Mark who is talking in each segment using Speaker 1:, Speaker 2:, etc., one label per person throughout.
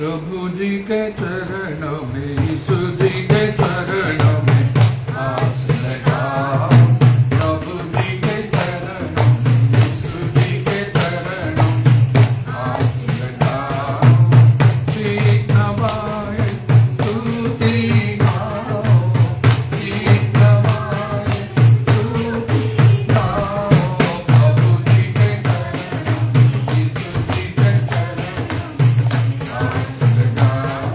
Speaker 1: प्रभु जी के चरणों में, यीशु जी के चरणों में आस लगाओ। प्रभु जी के चरणों में, यीशु जी के चरणों में आस लगाओ। ठीक नवाए स्तुति गाओ, ठीक नवाए स्तुति गाओ। प्रभु जी के चरणों में, यीशु जी के चरणों में आस लगाओ।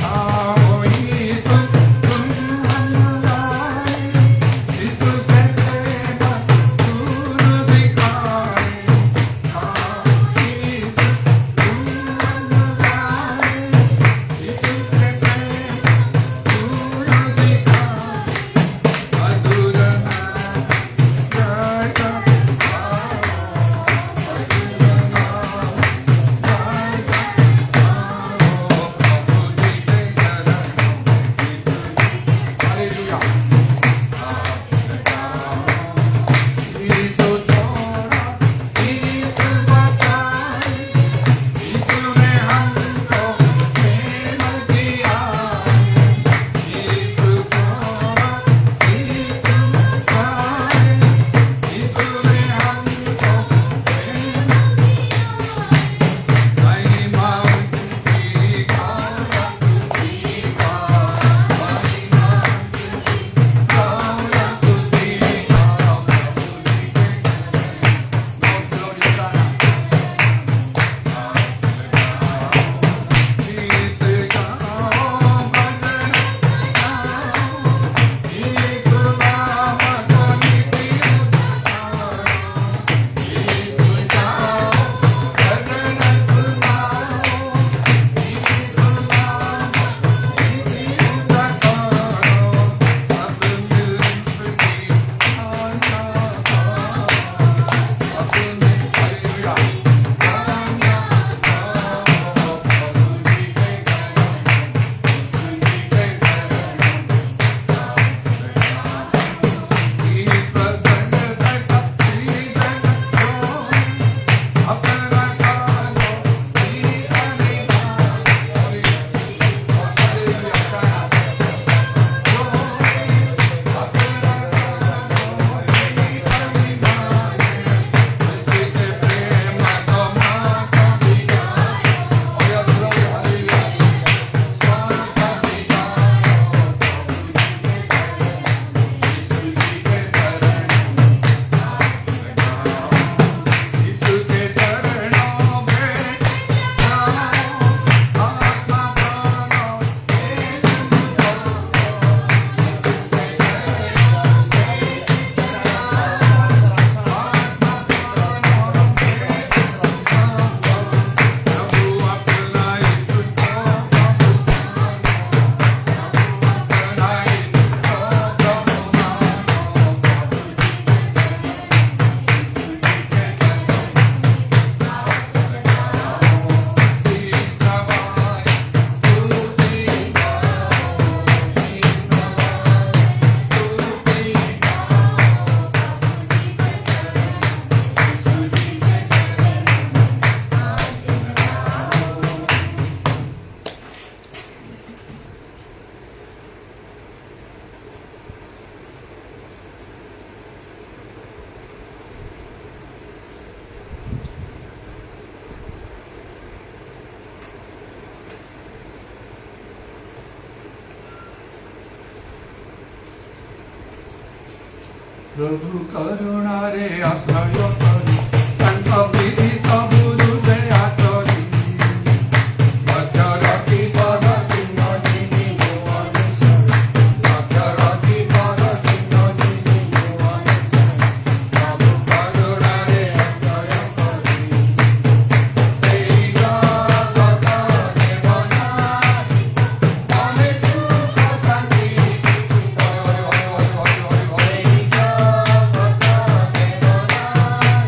Speaker 1: आओ यीशु तुम अनुराए, यीशु के प्रेम दूर दिखाए। आओ यीशु तुम अनुराए, यीशु के प्रेम दूर दिखाए। मधुर नाम गाया आओ, मधुर नाम गाया आओ। प्रभु जी के चरणों में, हालेलुया आस लगाओ। यीशु छोड़ा, यीशु बचाए, यीशु ने हमको प्रेम किया। यीशु छोड़ा, यीशु बचाए, यीशु ने हमको प्रेम महिमा उनकी गाओ, स्तुति गाओ, महिमा उनकी गाओ, स्तुति गाओ। प्रभु जी के बहुत ग्लोरियस गीत गाओ, भजन गाओ, गीत नाम को नित्य उतारो। गीत गाओ, भजन गाओ, गीत नाम नित्य उतारो। अब मिलती आना गाओ, अब हालेलुया गाना गाओ। प्रभु जी के चरणों में, यीशु जी के चरणों में आस लगाओ। गीत बदन लगा, गीत गाओ, अपना गाओ, गीत निभाओ। हालेलुया गाना अपना गाओ, गीत निभाओ। यीशु के प्रेम को माता दिखाओ। ओया ग्लोरी हालेलुया माता दिखाओ। यीशु जी के चरणों में आस लगाओ। यीशु के चरणों में आओ, आत्मा प्राणों एक लगाओ। यीशु के चरणों में आत्मा प्राणों एक लगाओ। प्रभु अपना यीशु को प्रभु मानो, प्रभु अपना यीशु को प्रभु मानो। प्रभु जी के चरणों में, यीशु जी के चरणों में आस लगाओ। ठीक नवाए स्तुति गाओ, ठीक नवाए स्तुति गाओ। प्रभु जी के चरणों में, यीशु जी के चरणों में आस लगाओ। प्रभु करुणा रे आश्रय करी, तांक विधि सबु हृदया करी। लक्ष्य रखी पद चिन्ह जिनि ମୁଁ ଅନୁସରେ, ଲକ୍ଷ୍ୟ ରଖି ପଦ ଚିହ୍ନ ଜିନି ମୁଁ ଅନୁସରେ। ପ୍ରଭୁ କରୁଣାରେ ଆଶ୍ରୟ କରି, ସେଇ ଜଗତ ଦେବ ନାହିଁ, ମନେ ସୁଖ ଶାନ୍ତି କିଛି। ସେଇ ଜଗତ ଦେବ ନାହିଁ,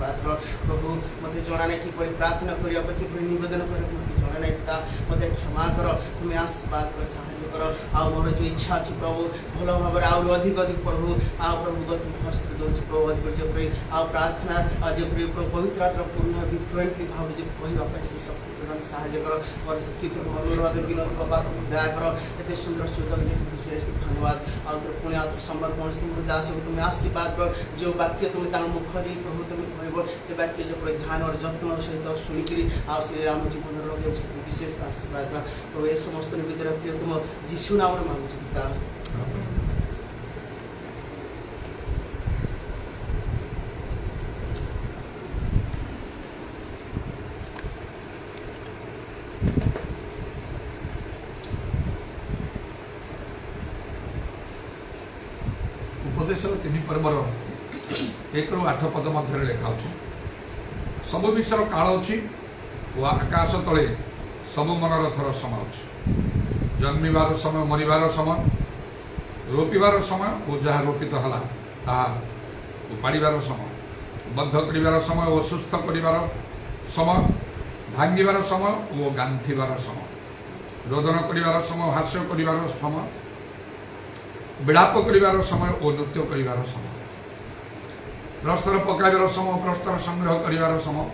Speaker 2: आशीर्वाद प्रभु मत जना ना कि प्रार्थना करिया कि निवेदन कर मत जना ना पिता मत क्षमा कर तुम्हें आशीर्वाद कर साहाय्य कर आ मोर जो इच्छा अच्छी प्रभु भल भाव अधिक अधिक प्रभु आ प्रभु हस्त दौर प्रभु अधिक जो आ प्रार्थना जो पवित्र आत्मा पूर्ण फ्लुएंटली भाव जो कहवाई से शक्ति प्रदान साहाय्य कर और अनुरोध विनोद बाबा दया कर एत सुंदर सुंदर विशेष धन्यवाद आ पुणे आ संवाद कौन दास तुम्हें आशीर्वाद कर जो वाक्य तुम्हें मुख दे प्रभु तुम्हें कह से वाक्य जो ध्यान और जत्न सहित शुणिकी आम जीवन लगे विशेष आशीर्वाद प्रभु ये समस्त निवेदन प्रिय तुम जीशु नाम मांगु पिता
Speaker 1: उपदेश 3 पर्वर 1 ରୁ 8 पद मध्य लेखा सब विषय काल अच्छी और आकाश तले सब मनरथर समय अच्छी जन्मिबार समय मरिबार समय रोपिबार समय और जहाँ रोपित है ताहा उपाड़िबार समय बद्ध करिबार समय और सुस्थ करिबार समय भांगिबार समय और गांथिबार समय रोदन करिबार समय हास्य करिबार समय विलाप करिबार समय और नृत्य करिबार समय प्रस्तर पकाइबार समय प्रस्तर संग्रह करिबार समय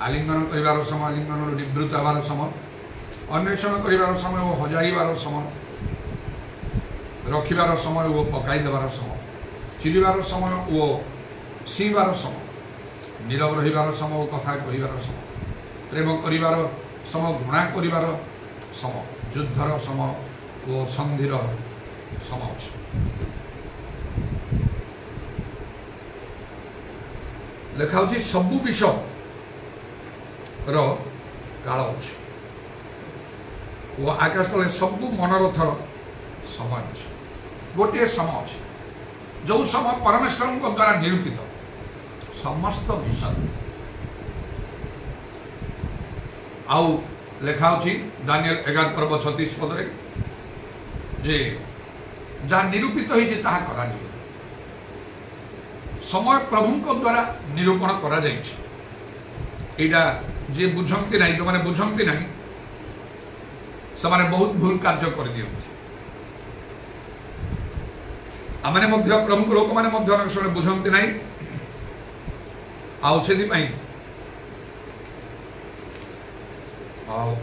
Speaker 1: आलिंगन करिबार समय आलिंगन निवृत्त होबार समय अन्वेषण करिबार समय और हजाइबार समय रखिबार समय और पकाई देबार समय चिलिबार समय और सीबार समय नीरव रहिबार समय और कथा कहिबार समय प्रेम करिबार समय घृणा करिबार समय युद्धर समय और संधिर समय लेखा होची सबु विषय रो काल अछि वो आकाश तले सबु मनरथर समय अछि गोटे समय अछि जो समय परमेश्वर द्वारा निरूपित समस्त विषय आउ लेखा होची दानिएल 11 पर्व 36 पद रे जे जहाँ निरूपित होइछि ताहा करा जिवो समय प्रभु द्वारा निरूपण करा जाइछि एटा जे बुझंती नहीं जो माने बुझंती नहीं समाने बहुत भूल कार्य कर दियंती आमने मध्य प्रभु लोक माने मध्य अनेक बुझंती नहीं आउ सेदि पई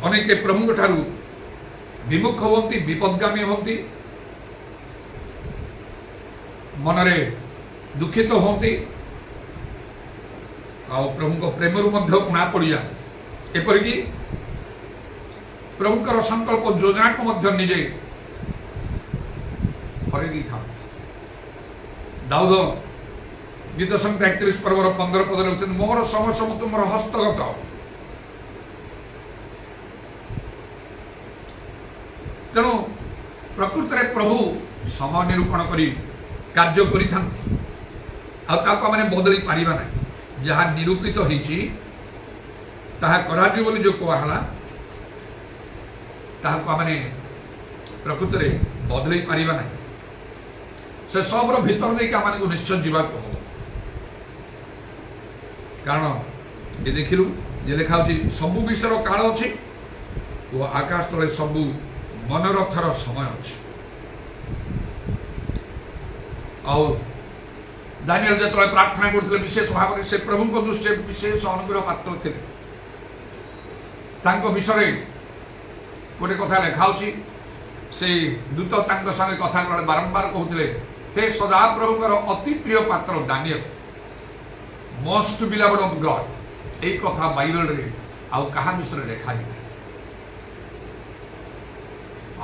Speaker 1: अनेक प्रभु ठारू विमुख होती विपदगामी होती मनरे दुखित होती प्रभु प्रेम ना पड़िया एपरिकी प्रभुकर संकल्प योजना को निजे हरई था दाऊद गीत संहिता 31 पर्वर 15 पद मोर समय सब तुम हस्तगत तेणु प्रकृत में प्रभु समय निरूपण करी कार्य करें बदली पारिबा ना जहाँ निरूपित होइछि ताहा कराजी बोली जो कहला ताहा माने प्रकृत में बदली पारिबा ना से सब भीतर देख को निश्चय जीवा हम कारण ये देखिलु जे लेखा होछि सबु विषय काल अछि वो आकाश तले सबु मनरथर समय अछि और दानिएल जो प्रार्थना करते विशेष भाव से प्रभु दृष्टि विशेष अनुग्रह पात्र थे विषय गोटे कथा लेखा से दूत संगे कथा बारंबार कहते हे सदा प्रभुकर अति प्रिय पात्र Daniel most beloved of God एक कथा बाइबल रे आउ कहा विषय लेखा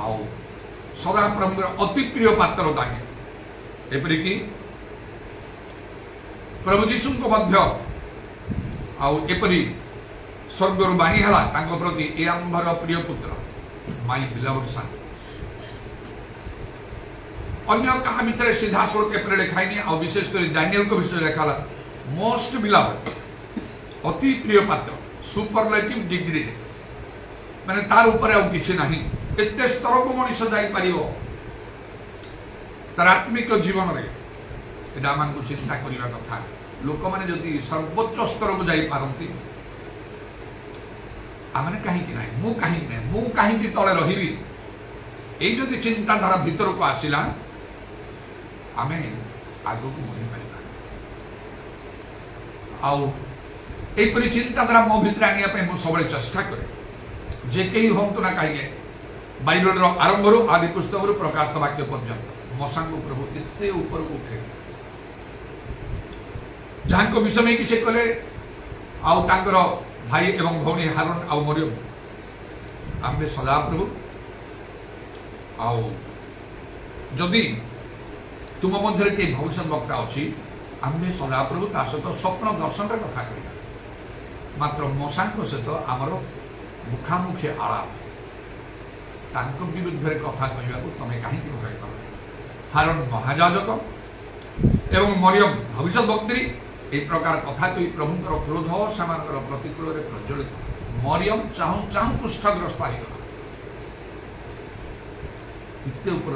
Speaker 1: आउ सदा प्रभुकर अति प्रिय पात्र दानिएल एपरिकी प्रभु जीशु को मध्य एपरी स्वर्गर बाणी है प्रति ए आंबर प्रिय पुत्र माय बिलवड सन अन्य कहा विषय सीधा सड़क एपरे लिखाई आ विशेषकर दानिएल को विषय लिखा मोस्ट बिलवड अति प्रिय पात्र सुपरलेटिव डिग्री माने तार ऊपर आ किछि नाही एते स्तर को मनुष्य जाई परिबो तार आत्मिक जीवन रे एटा मान को चिंता करिवा कथा लोक मैंने जदि सर्वोच्च स्तर को जाई पारंती आमने कहीं ना मु कहीं तले रही ये जदि चिंताधारा भीतर को आसला आम आग को बढ़ी पार आईपरी चिंताधारा मो भीतर आने सब चेष्टा करे जे कहीं हूँ ना कहीं बाइबल आरंभ आदि पुस्तक प्रकाश वाक्य पर्यंत मशा को प्रभु एते ऊपर को उठे जहाँ को विषय नहीं कि से कले आउर भाई एवं भौणी हारून आउ मरियम आम्बे सदा प्रभु आउ जदि तुम मध्य कई भविष्य वक्ता अच्छी आम्बे सदा प्रभु ता सहित स्वप्न दर्शन कथा कह मात्र मशा सहित आमर मुखामुखी आलाप विरुद्ध कथा कहवा तुम्हें कहीं भय कर हारून महाजाजक एवं मरियम भविष्य वक्त्री ए प्रकार कथा कही प्रभुंर क्रोध से प्रतिकूल प्रज्वलित मरियम चाहू चाहू पृष्ठग्रस्त होगा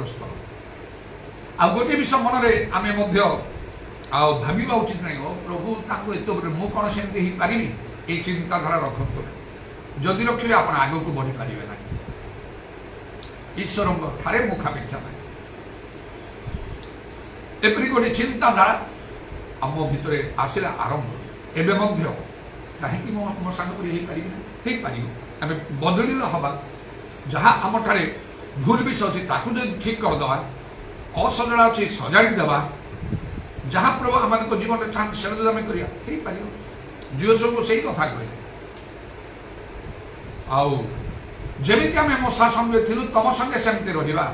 Speaker 1: स्तर आ गोटे विषय मन में आम भाविबा उचित नहीं प्रभु एत मु कौन सेमती हो पारि ये चिंताधारा रखु जदि रखिए आप आग को बढ़ी पारे ना ईश्वर ठारे मुखापेक्षा ना एपरी गोटे चिंताधारा आम भितर आसला आरंभ एवं कहीं मो सांग आम बदली हवा जहाँ आम ठारे भूल विषय अच्छी ताकू जो ठीक करदे असजड़ा अच्छी सजाड़ीदेवा जहाँ प्रभु आम जीवन चाहते से आम कर झील सब से कथा कहे आमि आम मशा संगे थी तुम संगे सेमती रहा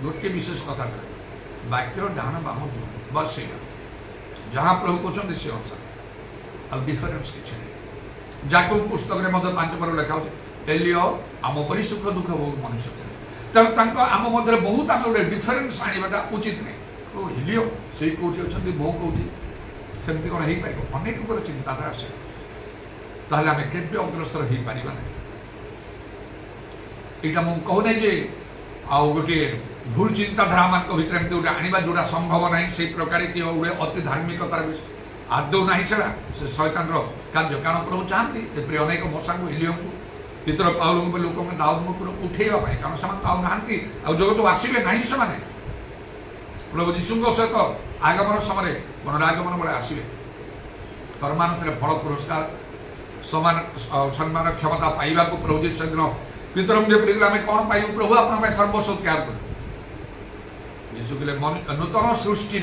Speaker 1: गोटे विशेष कथा कहे वाक्य डाण बाम बस जहाँ प्रभु कहते से अनुसार डिफरेन्स किसी जाकू पुस्तक में 5 पर लिखा एलियो आम पर सुख दुख बहुत मनुष्य तेणु आम मध्य बहुत आम गोटे डिफरेन्स आने उचित नहीं एलियो से कौटी अच्छा बो कौटी सेमती कौन हो पार अनेक चिंताधारा आसे ताहले आम के अग्रसर हो पार ना यहाँ मुझे कहूना जे आउ गोटे भूल चिंताधारा मान भर एमती गोटे आने जोटा संभव ना से प्रकार कि गोटे अति धार्मिकतार विषय आदौ ना से शैतान कार्य कारण प्रभु चाहती अनेक मशा को एलियो को पितर पाउल लोक दाऊद उठेवाई कारण से ना जगत को आसवे ना से प्रभु जीशु सहित आगमन समय पुनरागमन बेले आसवे कर्मान फल पुरस्कार समान सम्मान क्षमता पाइबा प्रभु जीशु दिन पितर आम कौन पाइबू प्रभु आप सर्वस्व त्याग कर जीशु कहले नूतन सृष्टि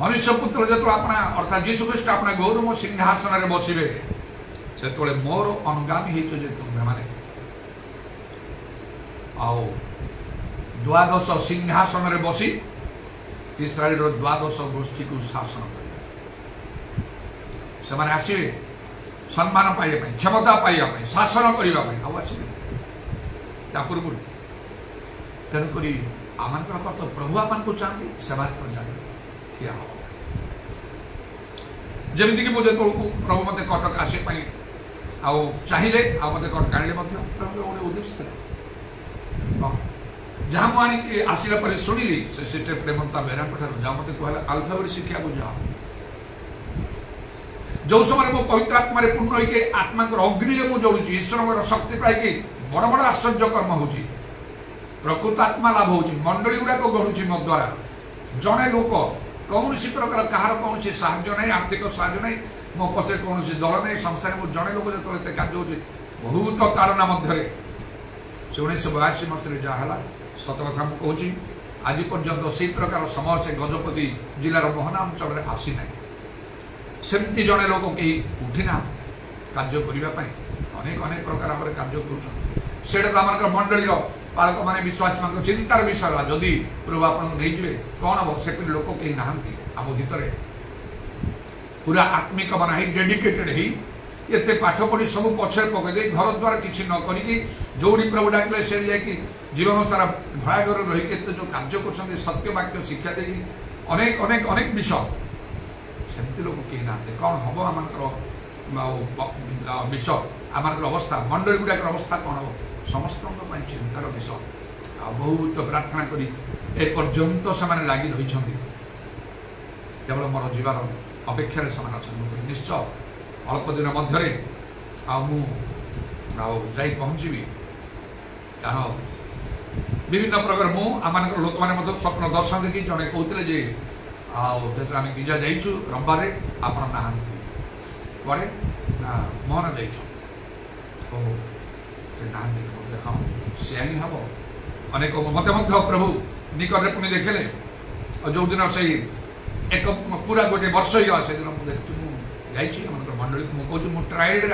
Speaker 1: मनुष्य पुत्र जो अपना अर्थात जीशु ख्रीष्ट अपना गौरव सिंहासन में बसवे से मोर अनुगामी हो तुम्हें मैंने द्वादश सिंहासन में बसी इस्राएल द्वादश गोष्ठी को शासन कर आसवे सम्मान पाइबा क्षमता पाइबा शासन करने आसवे पूर्व तेणुक आम तो प्रभु आम को चाहती से ठिया हम जमीक मुझे प्रभु मत कटक आसपाई चाहिए मत कटक आने प्रभु गोटे उद्देश्य था जहाँ मुझे आसला पर शुणिली से सिस्टर प्रेमता बेहरा जहाँ मत कहला आल्फा शिक्षा को जाओ जो समय मो पवित्र आत्मा पूर्ण होके आत्मा अग्नि मुझे जलुची ईश्वर शक्ति पाई बड़ बड़ आश्चर्य कर्म हो प्रकृत आत्मा लाभ हो मंडली गुड़ाक गढ़ुची मो द्वारा जड़े लोक कौन प्रकार कहार कौन साहय ना आर्थिक साहय ना मो पचे कौन दल ना संस्था जड़े लोक जो कार्य हो बहुत ताड़ना मध्य से 1982 मसीह जहाँ सत कथा मुझे आज पर्यंत से प्रकार समय से गजपति जिलार मोहना अंचल आसी ना सेमती जड़े लोक कहीं उठिना कार्य करने अनेक अनेक प्रकार भाव कार्य कर मंडली पालक मैंने विश्वास मान चिंतार विषय जदि प्रभु आपको नहीं कौन हम से लोक कहीं ना आम भर पूरा आत्मिक बना डेडिकेटेड एत पाठ पढ़ी सब पछे पकईदे घर द्वारा किसी न करी जो प्रभु डाकिले से जाकि जीवन सारा भयागर रही जो कार्य कर सत्य वाक्य शिक्षा दे अनेक अनेक अनेक विषय सेमती लोक कहीं ना कौन हम आम विषय आम अवस्था मंडली गुड़ाक अवस्था कौन हम समस्त चिंतार विषय बहुत प्रार्थना करी एपर्यंत से लगी रही केवल मोर जीवार अपेक्षा से निश्चय अल्प दिन मध्य आई पहुँची कारण विभिन्न प्रकार मुझे लोक मैंने स्वप्न दर्शन देखी जड़े कहते आम गिजा जाइचु रविवार आप कड़े ना मोहन जाइए हाँ से ही हम अनेक मत प्रभु निकट पुणी देखले जो दिन से एक पूरा गोटे वर्ष ही से दिन मुझे मंडली मुझे मुझे ट्रायल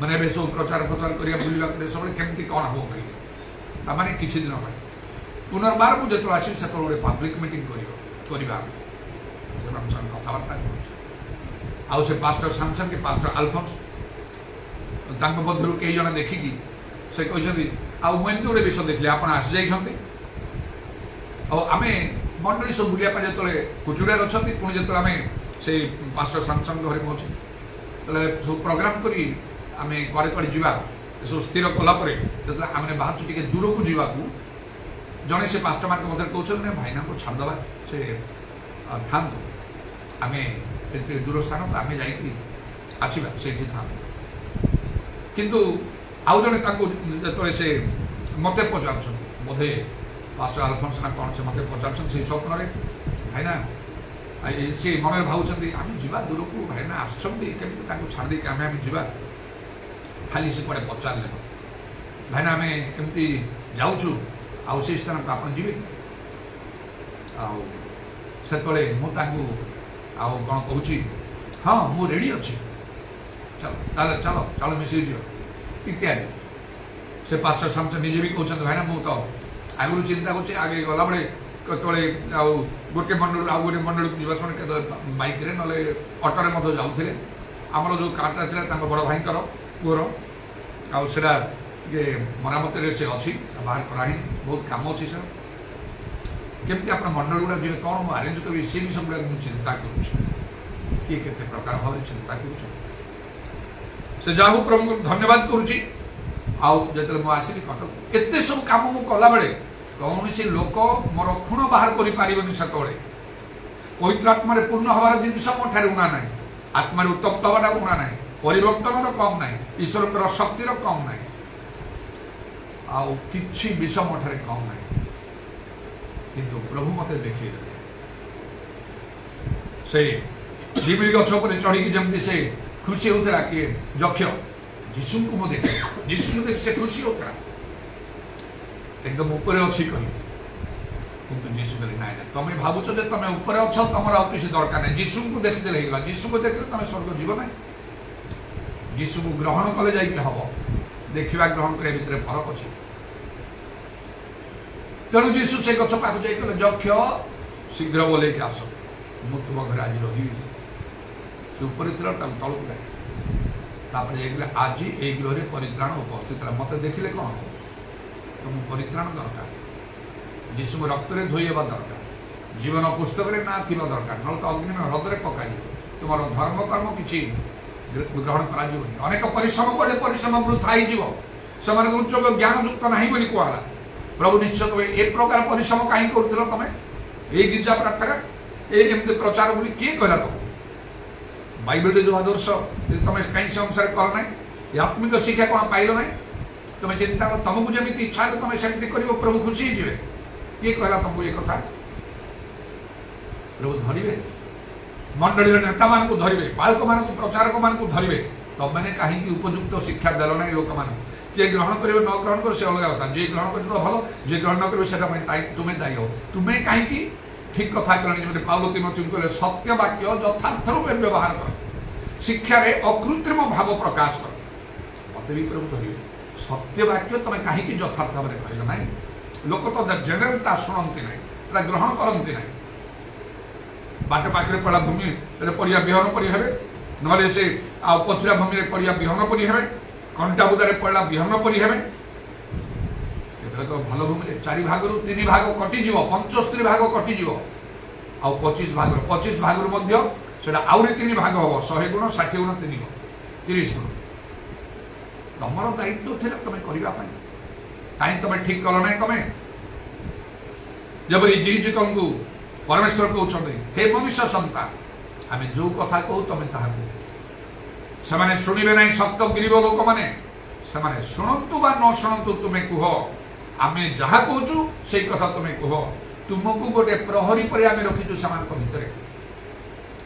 Speaker 1: मैंने सब प्रचार प्रचार कर बुलवा सब केमती कौन हम कह मैंने किसी दिन पुनर्बार मुझे जो आसि से गोटे पब्लिक मीटिंग कथबार्ता आउ से पास्टर सैमसन के पास्टर अल्फोंस मध्य कई जन देखिकी से कहते मुझे गोटे विषय देखिए आप आसी जाइए आम मंडली सब बुलाप जो कुचुड़िया अच्छा पुणी जो आम से पास्टर सैमसन घर पहुँचे सब प्रोग्राम करी आम कड़े कड़े जावा सब स्थिर कलापर जो आम बाहर टे दूर को जावाक जड़े से पास्टर मान मत कहते भाईना को छाड़दे से था आम एत दूर स्थान तो आम जा था किंतु आउ जड़े जो से मत पचार बोधे पास्टर अल्फोंस ना कौन से मत पचार से स्वप्न भाईना सी मन में भावुं आम जा दूर को भाईना आसमि छाड़ी आम आम जा खाली से पड़े पचारे भाईना आम कमी जाऊँ आउ से स्थान को आप जी से मुझे कौन कहूँ हाँ मु रेडी अच्छी चलो चलो चलो मिस इत्यादि से पास्टर सैमसन निजे भी कहते भाईना मुझे तो आगु चिंता कर आगे गला बेले तले गोटे मंडल आउ गोटे मंडल को जावा समय बैक ना अटोरे मत जाऊे आमर जो कारटा था बड़ भाई पुअर आउटा मरामत से अच्छी बाहर कराही बहुत कम अच्छी सर केमती आप मंडल गुड़ा जी कौन मुझे आरेंज करी सी भी सब मुझे चिंता करुँच किए के प्रकार भाव चिंता कर जाहू प्रभु धन्यवाद करुँची आते मुझे कटक एत सब कम मुझे कला बेले कौन सी लोक मोर खुण बाहर कर से पवित्र आत्मा पूर्ण हमार जिनस मोठार उणा ना आत्मा उत्तप्त हवाटा उणा ना परिवर्तन कम ना ईश्वर शक्तिर कम ना कि विष मोठार कम ना किंतु प्रभु मत देखिए से जीवी गछ पर चढ़ी जमी से खुशी होता किए यक्ष जीशु को मुझे देखे जीशु को देख से खुशी होता एकदम ऊपर अच्छी कही किंतु जीशु कहले ना तुम भावुच तुम ऊपर अच्छ तुम आ किसी दरकार नहीं जीशु को देखते होगा जीशु को देखते तुम स्वर्ग जीव ना जीशु को ग्रहण कले जाम देखा ग्रहण करने भितर फरक अच्छे तेणु जीशु से गछ पाक जाइए यक्ष शीघ्र बोले कि आस मु तुम घर आज रही ऊपर तलू डाक आज ये गृह परित्राण उपस्थित है मत देखिले कौन तुम परित्राण दरकार जीशु को रक्त में धोइबा दरकार जीवन पुस्तक में ना थी दरकार ना तो अग्नि में ह्रदे पक तुम धर्म कर्म किसी ग्रहण कर अनेक परिश्रम कले परिश्रम वृथा हो उच्च ज्ञान युक्त ना बोली कहला प्रभु निश्चय तुम ए प्रकार परिश्रम कहीं कर तुम ये गिरजा प्रार्थना एमती प्रचार बोली किए कहला तुम बाइबल जो आदर्श तुम कहीं से अनुसार कर ना आत्मिक शिक्षा कौन पाइल ना तुम चिंता कर तुमको जमी इच्छा है तुम सेमती कर प्रभु खुशी हे किए कहला तुमको ये कथा प्रभु धरवे मंडली नेता मान धरवे पालक मान प्रचारक मान धरवे तुम मैंने कहीं उपयुक्त शिक्षा देल ना लोक मान किए ग्रहण कर न ग्रहण कर से अलग कथा जी ग्रहण कर भल जी ग्रहण न कर तुम्हें दायी हो तुम्हें कहीं ठीक कथा कहते पाउल तीमोथीयों कहले सत्य वाक्य यथार्थ रूप व्यवहार कर शिक्षा अकृत्रिम भाव प्रकाश कर मत भी प्रभु कहे सत्य वाक्य तुम कहीं यथार्थ भाव कहल ना लोक तो जनरल ता शुणती ना ग्रहण करती ना बाट पाखे पड़ा भूमि परिया बिहन परी हे ना से पथुरा भूमि परिया बिहन परी हे कंटा बुदारे पड़ा बिहन परी हे तो भल भूमि 4 भाग 3 भाग कटिज 75 भाग कटिज आ 25 भाग से आहरी 3 भाग हम 100 गुण 60 गुण 3 गुण 30 गुण तुम दायित्व थे तुम करने कहीं तुम ठीक कल ना तुम जब जीजक परमेश्वर कहते हे मनुष्य संतान आम जो कथा कहू तुम ताहा से शुणवे ना सत्य गिरीब लोक मैंने शुणु बा न शुणु तुम्हें कह आम जहा कहूँ से कथा तुम्हें कह तुमको गोटे प्रहरी पर आम रखीचु से भितर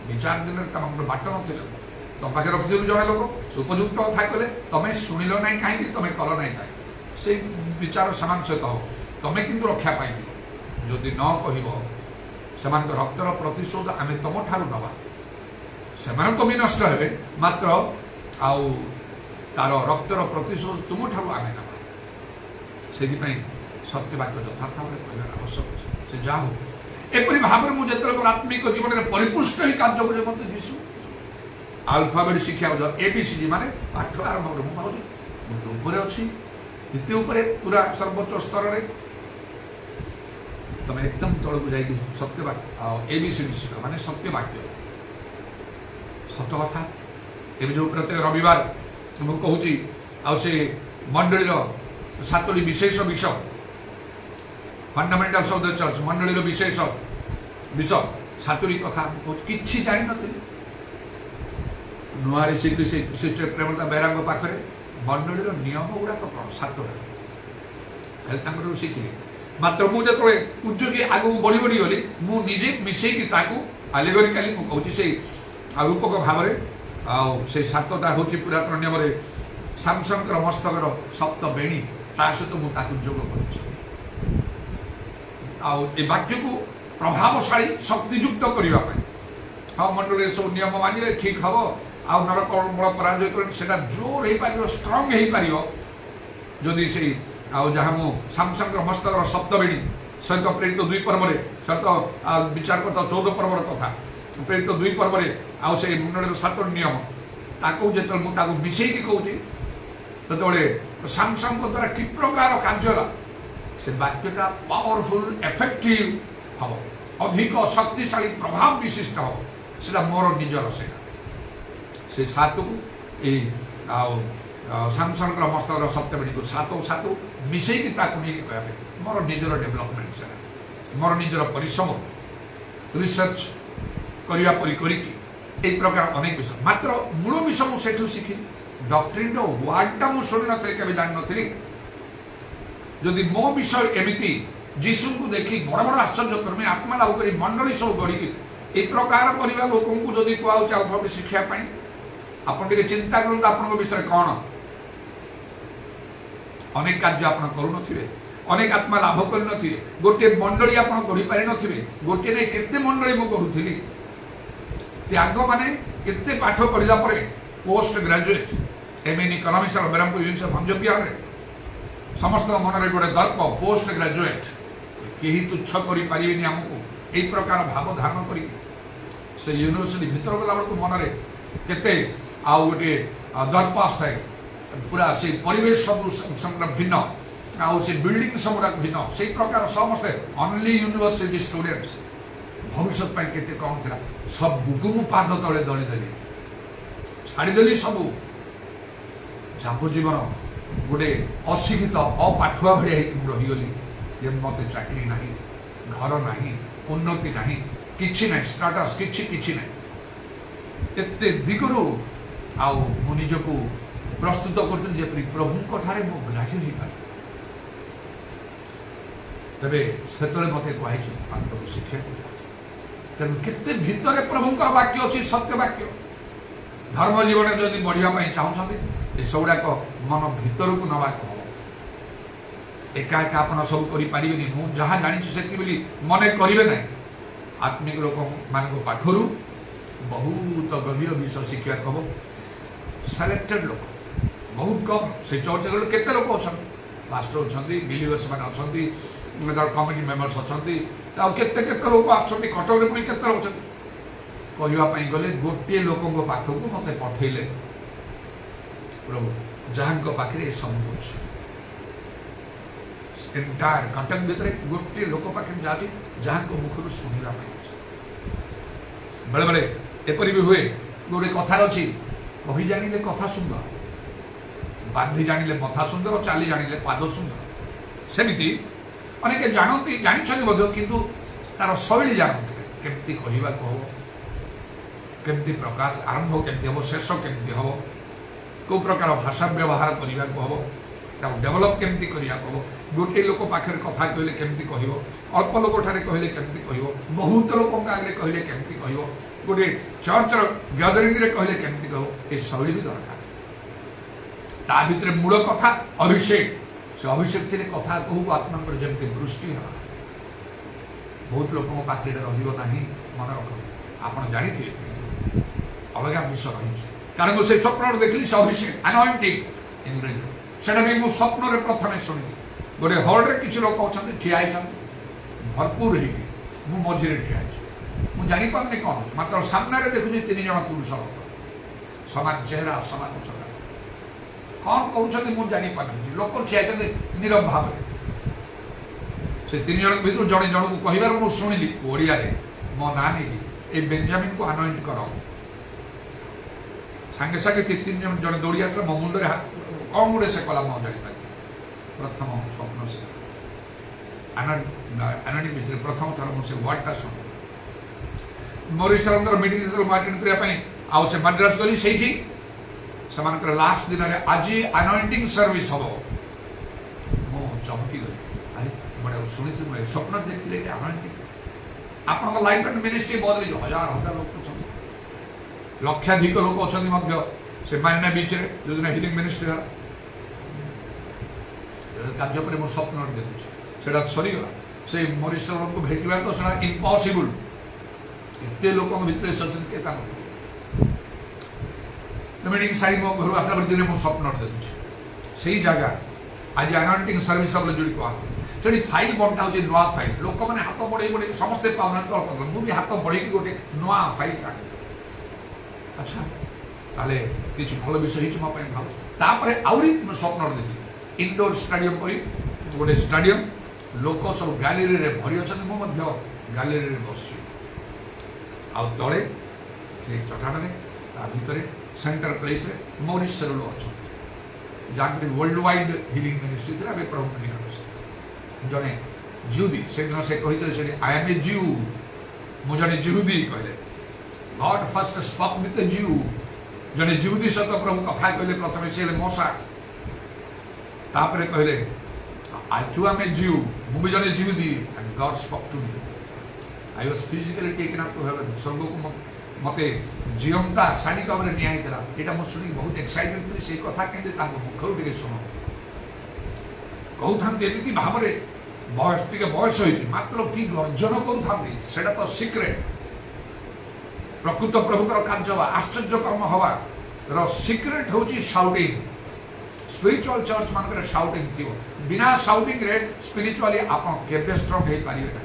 Speaker 1: विचार दिन बाट न तुम पाखे रखी जड़े लोक उपयुक्त कथा कहले तुम्हें शुणिल ना कहीं तुम्हें कल ना कहीं से विचार सामान सहित हो तुम्हें किंतु रक्षा पाई जदि न कह रक्तर प्रतिशोध आम तुम ठार नवा से भी नष्ट हे मात्र आउ तार रक्तर प्रतिशोध तुम ठार आम ना से सत्यवाक्य यथार्थ भाव कह आवश्यक से जहा हो एपरी भाव में मुझे आत्मिक जीवन में परिपुष्ट ही कार्य करे मत जीशु आल्फाबेट शिक्षा एबीसीडी माने पाठ आरंभ ऊपर अच्छी द्वितीय पूरा सर्वोच्च स्तर में तुम एकदम तल को जाइए सत्यवाक्य एबीसीडी शिख माने सत्यवाक्य सत कथा ए जो प्रत्येक रविवार मुझे कहूँ से मंडली सातोटी विशेष विषय फंडामेंटल्स ऑफ द चर्च मंडली विशेष विषय सातोटी कथा किसी जान नी नुआरी सिस्टर प्रेमलता बेहरा पाखे मंडली नियम गुड़ाक सातटा शिखिली मात्र मुझे उद्योग आगू बढ़ी बढ़ी गली मुझे मिसेकी आलेगोरिकाली मुझे से रूपक भाव से सातटा हूँ पुरातन नियम सामसंग मस्तक सप्त बेणी ता सहित मुझे जोग कर वाक्य को प्रभावशाली शक्तियुक्त करने हाँ मंडल सब नियम मानिले ठीक हम आउ नरक बल पराजय कर जोर हो पार स्ट्रंग हो पार जदि से जहाँ मु सामसंग मस्तक सप्तबेणी सहित प्रेरित 2 पर्व सहित विचार करता 14 पर्वर कथा प्रेरित 2 पर्व आउ से मंडल 7 नियम ताको जो मुझे मिसेकी कहूँ जो सामसंग द्वारा कि प्रकार कार्य से वाक्यटा पावरफुल इफेक्टिव हम अधिक शक्तिशाली प्रभाव विशिष्ट हम से मोर निजर से सात को सामसंग मस्तक सप्तबेणी को सात मिसेकी कहते मोर निजर डेभलपमेंट से मोर निजर परिश्रम रिसर्च करने प्रकार अनेक विषय मात्र मूल विषय मुझे शिखी डॉक्ट्रिन वार्डटा मुझे शुणी नी के जान नी जदि मो विषय एमती जीशु को देखी बड़ बड़ आश्चर्य कर्मी आत्मा लाभ कर मंडली सब गढ़ी एक प्रकार करवा लोक जदि कहूँ शिक्षा आपन टे चिंता करते आप विषय कौन अनेक कार्य आप करुन अनेक आत्मा लाभ कर गोटे मंडली आप गढ़ी पारि नी गोटे नहीं केते मंडली मुझे गढ़ुली त्याग माने केते पाठ पढ़ला post graduate M in economics Berhampur university Bhanja Bihar समस्त मन में गोटे दर्प पोस्ट ग्रेजुएट कहीं तुच्छ करें आमको यही प्रकार भाव धारण कर यूनिवर्सिटी भीतर गला बेलू मन में केते आउ गोटे दर्प आए पूरा से परिवेश सब भिन्न आउ से बिल्डिंग सब भिन्न से प्रकार समस्ते ओनली यूनिवर्सिटी स्टूडेंट्स भविष्य केते कौन था सब बुकु मु पाद तले दलीदेली छाड़देली सब जाबजीवन गोटे अशिक्षित अपाठुआ भाई रहीगली ये मत चाकरी ना घर ना उन्नति ना कि ना स्टाटस कि ना एत दिगरू आउ निजक प्रस्तुत कर प्रभु ठारे मो ग्राह्य हो पारे तेरे से मत कही शिक्षा तेणु केते भितर प्रभु वाक्य अच्छी सत्य वाक्य धर्म जीवन जदि बढ़िया चाहते सबुड़ाक मन भितर को नवा एका एका आप सब करें मुझे जहाँ जानी से मन करेंगे ना आत्मिक लोक मान पाखर बहुत गभीर विषय शिक्षा कह सिलेक्टेड लोक बहुत कम से चर्च गले केते लोक अच्छा पास्टर अच्छा बिलीवर्स मैंने अच्छा कमिटी मेम्बर्स अच्छा केते लोक आसती कटक में केते लोग कहवाई गले गोटे लोक पाखक मत पठेले प्रभु जहाँ पाखे सब कुछ एंटायर कटक भीतर गोटे लोक पाखे जाती जहाँ मुखर शुणा बेले बेले एपरी भी हुए गोटे कथार अच्छी कही जानिले कथा सुंदर बांधी जानिले मथा सुंदर चली जानिले पाद सुंदर सेमिति अनेक जानती जानी किंतु तार शैली जानते केमती कहवा हम केमती प्रकाश आरंभ केमती हम शेष केमती हम कौ प्रकार भाषा व्यवहार करने को हम डेभलप केमती करने को हम गोटे लोक पाखे कथा कहले केमती कह अल्प लोक ठारे कहले केमती कह बहुत लोक आगे कहले केमती कह गोटे चर्चर गैदरिंग रे कहले केमती कह ये शैली भी दरकार ता भितर मूल कथा अभिषेक से अभिषेक थे कथा कहू आत्मा जमी वृष्टि है बहुत लोक पाखे रहा मन रख आप जानी अलग विषय रही कारण मुझे स्वप्न देखली से अभिषेक अनॉइंटिंग इंग्रेजी से भी स्वप्न प्रथम शुणी गोटे हॉल रे किसी लोक अच्छा ठिया भरपूर हो मझे ठिया मुझे जापारे कौन मात्र सामने देखुची 3 जन पुरुष लोक समान चेहरा समान चेहरा कौन कहते मुझे जापारे लोक ठिया नीरव भाव से 3 जन भर जड़े जन को कहार मुझे शुणिली ओडिया मो ना नहीं ये बेंजामिन को अनॉइंट कर सांगे सांगे 3 जन जड़े दौड़ी आस मो मुंडे कौन गोटे से कला मुझे जापार प्रथम स्वप्न से अनॉइंटिंग विषय प्रथम थर मुझे वर्डटा शुणी मोरिसर मीटिंग अटेंड करने से मद्रास गली से लास्ट दिन में आज अनॉइंटिंग सर्विस हम मु चमकी गली अरे मैं शुणी स्वप्न देखिए अनॉइंटिंग आप लाइफ एंड मिनिस्ट्री बदल हजार हजार लोग लक्षाधिक लोक अच्छा से मारिना बीच जो दिन हिलिंग मिनिस्ट्री कार्य पर मो स्वप्न देखुची सरीगला से मोरिसर को भेटा तो से इम्पॉसिबल इतने लोक भर मीटिंग सारी मो घर आसला दिन मो स्वप्न देखुची से जगह आज अनॉइंटिंग सर्विस जोड़ी कहते से फाइल बंटा हो नुआ फाइल लोक मैंने हाथ बढ़े बढ़े समस्ते पाऊना अल्प मुझे हाथ बढ़े गोटे नुआ फाइल काटे अच्छा ताले किसी भल विषय मो भाव आहरी स्वप्न देखी इंडोर स्टाडियम गोटे स्टाडियम लोक सब गैलेरी रे भरी अच्छा मुझे गैलेरी रे बस तले से चटाण भितर सेंटर प्लेस मॉरिशस लोग अच्छा जहाँ वर्ल्ड वाइड हिलिंग मिनिस्ट्री थी प्रभु निकट जड़े जिहुदी से दिन से कही आई एम ए ज्यू मुझे जिहुदी कहले God first spoke with the ज्यू जड़े जिहुदी सहित प्रभु कथा कहले प्रथम से मोसा तापर कहले आई एम ए ज्यू मुझे जड़े जिहुदी and God spoke to me I was physically taken up to heaven स्वर्ग को मते जीवंता साड़ी कवर निया हितला एटा मो सुनी बहुत एक्साइटेड थी से कथा केंदे ताको मुखौ टिके सुनो कहउथांते एमिति भाबरे बयस टिके बयस होइति मात्र की गर्जन करूथांती सेटा तो सीक्रेट प्रकृत प्रभुकर कार्य आश्चर्य कर्म हवा रो सीक्रेट होची शाउटिंग स्पिरिचुअल चर्च मानकर शाउटिंग थियो बिना शाउटिंग रे स्पिरिचुअली आपन केबे स्ट्रांग हे पारिबे ना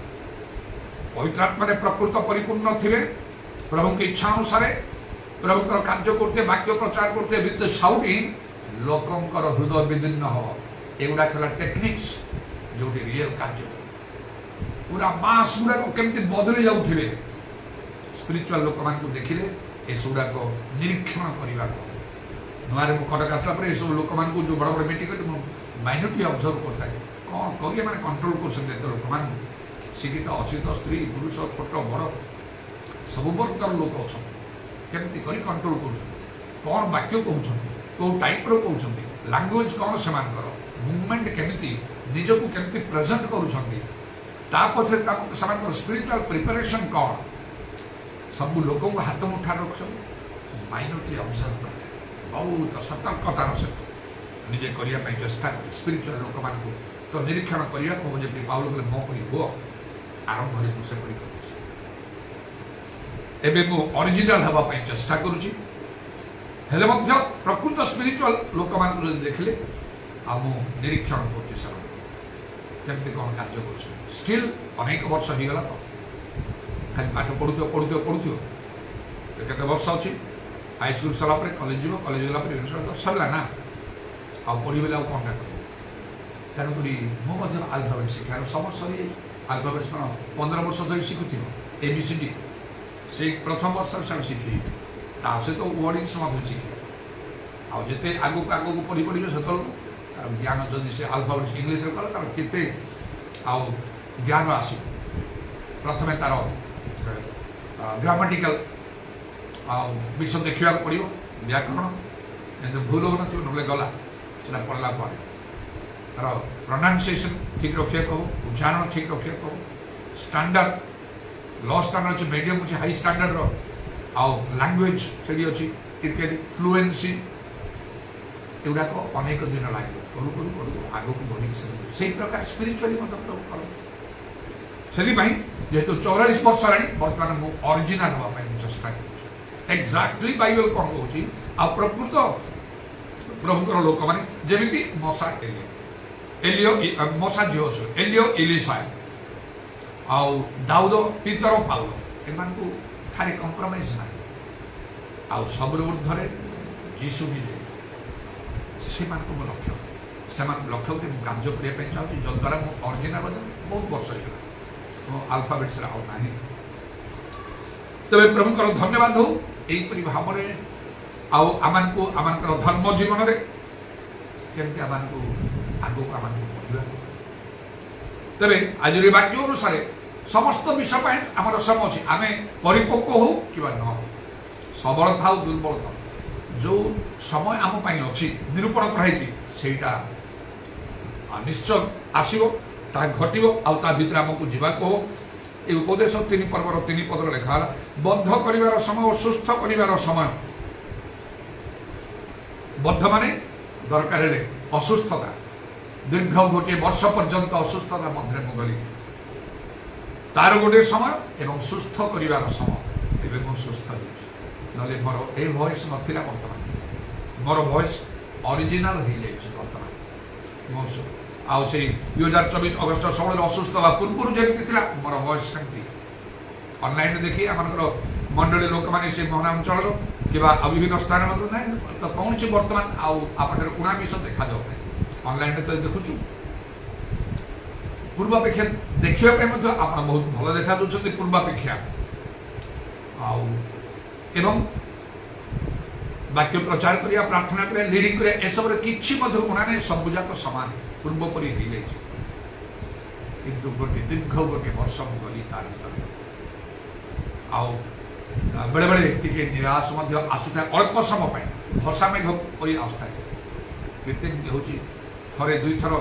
Speaker 1: पवित्र आत्मा ने प्रकृत परिपूर्ण थे प्रभु की इच्छा अनुसार प्रभुकर कार्य करते वाक्य प्रचार करते विथ शाउटिंग लोकंकर हृदय विदीर्ण हो एगुड़ा खेला टेक्निक्स जो रियल कार्य पूरा मास गुड़ा केमती बदली जाऊे स्पिरिचुअल लोक मान देखिले एसगुड़ा निरीक्षण करने नुआ कटक आसला ये सब लोक मान जो बड़ बड़ मीटिंग माइनोरली ऑब्जर्व करता है कौन करिए मैंने कंट्रोल कर लोक मान शिक्षित अशिक्षित स्त्री पुरुष छोट बड़ सब वर्गर लोक अच्छा केमती कर कंट्रोल कर कौन वाक्य कहते कौ टाइप कहते लैंग्वेज कौन से मुवमेंट केमिति निजक केमती प्रेजेंट कर स्पिरिचुअल प्रिपरेशन कौन सब लोक हाथ मुठा रख माइनोरली ऑब्जर्व कर बहुत सतर्कतार सहित निजे करने चेष्टा स्पिरिचुअल लोक मान तो निरीक्षण करने को जब पाउल बोले मो परी हुआ आरंभ मुझे एबे मु ओरिजिनल हवा पई चेष्टा करूची हेले मध्य प्रकृत स्पिरिचुअल लोक मान देखले आ मु निरीक्षण करती सर केमती कौन कार्य कर स्टिल अनेक वर्ष हो गला तो खाली पाठ पढ़ुथियो केते वर्ष अछि हाई स्कूल सरला पर कॉलेज जीव कॉलेज गला पर यूनिवर्सिटी सरला ना आ पढ़ी बेला कौन ना तेणुक मु मध्य अल्फाबेट शिक्षार समर सरी अल्फाबेट कौन 15 वर्ष धरी शिखुथि एबीसीडी से प्रथम वर्ष से शिखी सहित वर्डिंग्स शिखे आते आगक आगक पढ़ी पढ़े से ज्ञान जदि से अल्फाबेट इंग्लीश कला तार के ज्ञान आस प्रथम तार ग्रामाटिकल विषय देखा पड़ो व्याकरण जब भूल हो ना गला से पढ़ला तार प्रोनाउंसिएशन ठीक रखा कहो उच्चारण ठीक रखा कहो स्टैंडर्ड लॉ स्टैंडर्ड अच्छे मीडियम अच्छे हाई स्टैंडर्ड आउ लैंग्वेज से अच्छी इत्यादि फ्लुएंसी एगुड़ाक अनेक दिन लगे करू करू करू आग को बढ़ी से प्रकार स्पिरिचुअली मतलब कर से जेहेतु 44 वर्ष है बर्तमान मुझे ओरिजिनल हाँपाई चेष्टा कर एक्जाक्टली बाइबल कौन कौन आ प्रकृत प्रभुकर लोक मैंने जमी मशा एलियो मशा झील एलियो इलिशा आउ दाऊद पीतर पाउल एम थारे कंप्रोमाइज ना आउ सब ऊर्धरे जीशु भी से लक्ष्य से लक्ष्य कि कार्य करने चाहूँ जद्वारा मो ओरिजिनल बहुत वर्ष हो आल्फाबेट्स ना तेज प्रभुकर धन्यवाद हो यहीपरि भाव में आम धर्म जीवन में केमती आम आग को आम बढ़ा तेज आज वाक्य अनुसार समस्त विषय आम सम अच्छी आम परिपक्व हो कि न हो सबल था दुर्बल था जो समय आम अच्छी निरूपण कराई सेटा निश्चय आसो घटो आर आमको जीवाक हो ये उपदेश 3 पर्वर 3 पदर लिखा बद्ध कर समय और सुस्थ कर समय बद्ध माने दरकार असुस्थता दीर्घ गोटे वर्ष पर्यंत असुस्थता मध्य मुगली तार गोटे समय एवं सुस्थ कर समय एवं मुझे सुस्थ ना मोर ये वॉइस नाला बर्तमान मोर वॉइस ओरिजिनल हो जाए बर्तमान आउ से 2024 अगस्ट 16 असुस्थ हवा पूर्व जमी थी मोर वॉइस सेमती ऑनलाइन देखिए आम मंडली लोक मैंने से महानांचल कि विभिन्न स्थान ना तो कौन सी बर्तमान आउे उणा विष देखा जाऊ ऑनलाइन तो देखु पूर्वापेक्षा देखापी आप बहुत भल देखा दूसरी पूर्वापेक्षा एवं वाक्य प्रचार करिया प्रार्थना करिया लीडिंग करिया ए सब किछि मध्य उणा नहीं सबुजाक समान पूर्वपरि हो जाए किंतु गोटे दीर्घ गोटे वर्ष गली तार बेले बेले टी निराश आसुता अल्प समय भर्षा मेघ पर आसता केते होची थरे दुई थर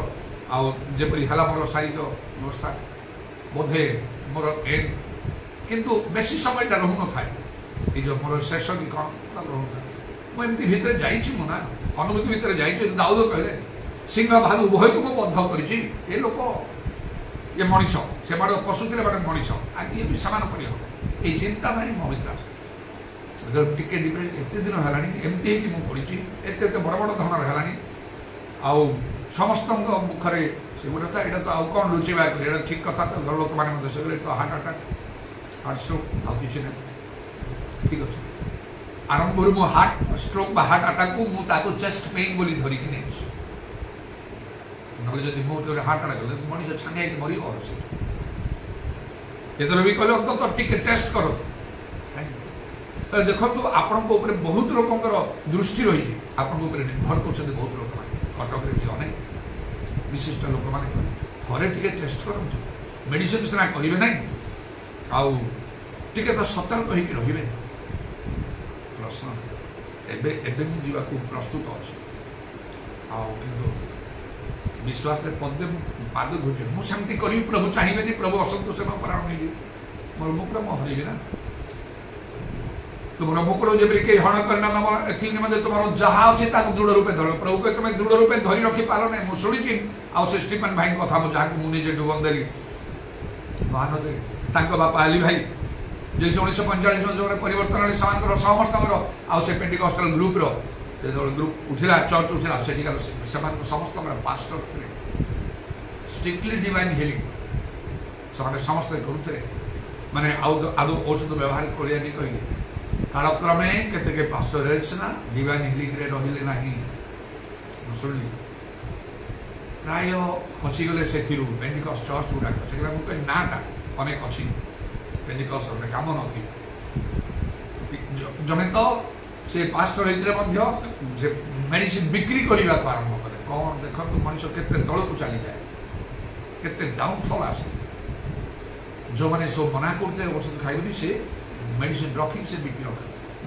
Speaker 1: आजपरी है मोर शारीरिक व्यवस्था बोधे मोर एंड किंतु बेसी समय रहू न था ये जो मोर शेष कि कौन रहू था मुझे भितर जाना अनुभूति भितर जाइए दाऊद कहले सिंह भालू उभय को बद्ध कर लोक ये मनीष से पशु थे मनीष आज ये भी सामान पर ये चिंताधारी मो भर टे एत दिन है एमती मुझे एत बड़ बड़ धरण है आउ समस्त मुखरे से गोटे था यहाँ तो आउ कौन लुचेबा कर ठीक कथा तो घर लोक मैंने तो हार्ट अटैक हार्ट स्ट्रोक आउ कि ठीक अच्छे आरंभ मो हार्ट स्ट्रोक बा हार्ट अटैक को मुझे चेस्ट पेन बोली धरिकी नहीं ना जब मुझे हार्ट अटैक मनीष छानिया मर केतल भी कहले तो टी टेस्ट करो देखो आपण बहुत लोकर दृष्टि रही आपण निर्भर कर बहुत लोक कटक भी अनेक विशिष्ट लोक मैंने थे टे टेस्ट करूँ मेडिसिन सीना करेंगे ना आउ टे तो सतर्क होकर रे प्रश्न एवं मुझे प्रस्तुत अच्छे विश्वास पदे पाद घुटे मुझे करी प्रभु चाहिए प्रभु असंतोष परायण नहीं मोर मुकुड़ मुझे हरबी ना तुम मुकुड़ जब कई हण करना निम्ते तुम जहाँ अच्छे दृढ़ रूपे धर प्रभु को तुम दृढ़ रूपे धरी रखी पार ना मुझे शुणी आउ स्टीफेन भाई कथा जहाँ मुझे डुबन देली महानदी बापा अली भाई जो 1945 में जो परिवर्तन समस्त आउ से पेंटिकॉस्टल ग्रुप ग्रुप उठिला चर्च उठिला से समस्त पास्टर थे स्ट्रिक्टली डिवाइन हिलिंग से समस्त करुले माने आदौ औषध व्यवहार करिया नहीं कहले कालक्रमे केते पास्टर ना डिवाइन हिलिंग रे रहिले नाही शुणिली प्राय खसीगले से पेंटिकॉस्ट चर्च गुड़ाक से नाटा अनेक अच्छी पेंटिकॉस्ट काम नथी जने तो से पास्टर होते मेडिसिन बिक्री करने को आरंभ करे कौन देखो मनुष्य केते तल को चली जाए केते डाउनफॉल आसे जो मैंने सब मना करते औषध खाइबनी से मेडिसिन रखी से बिक्री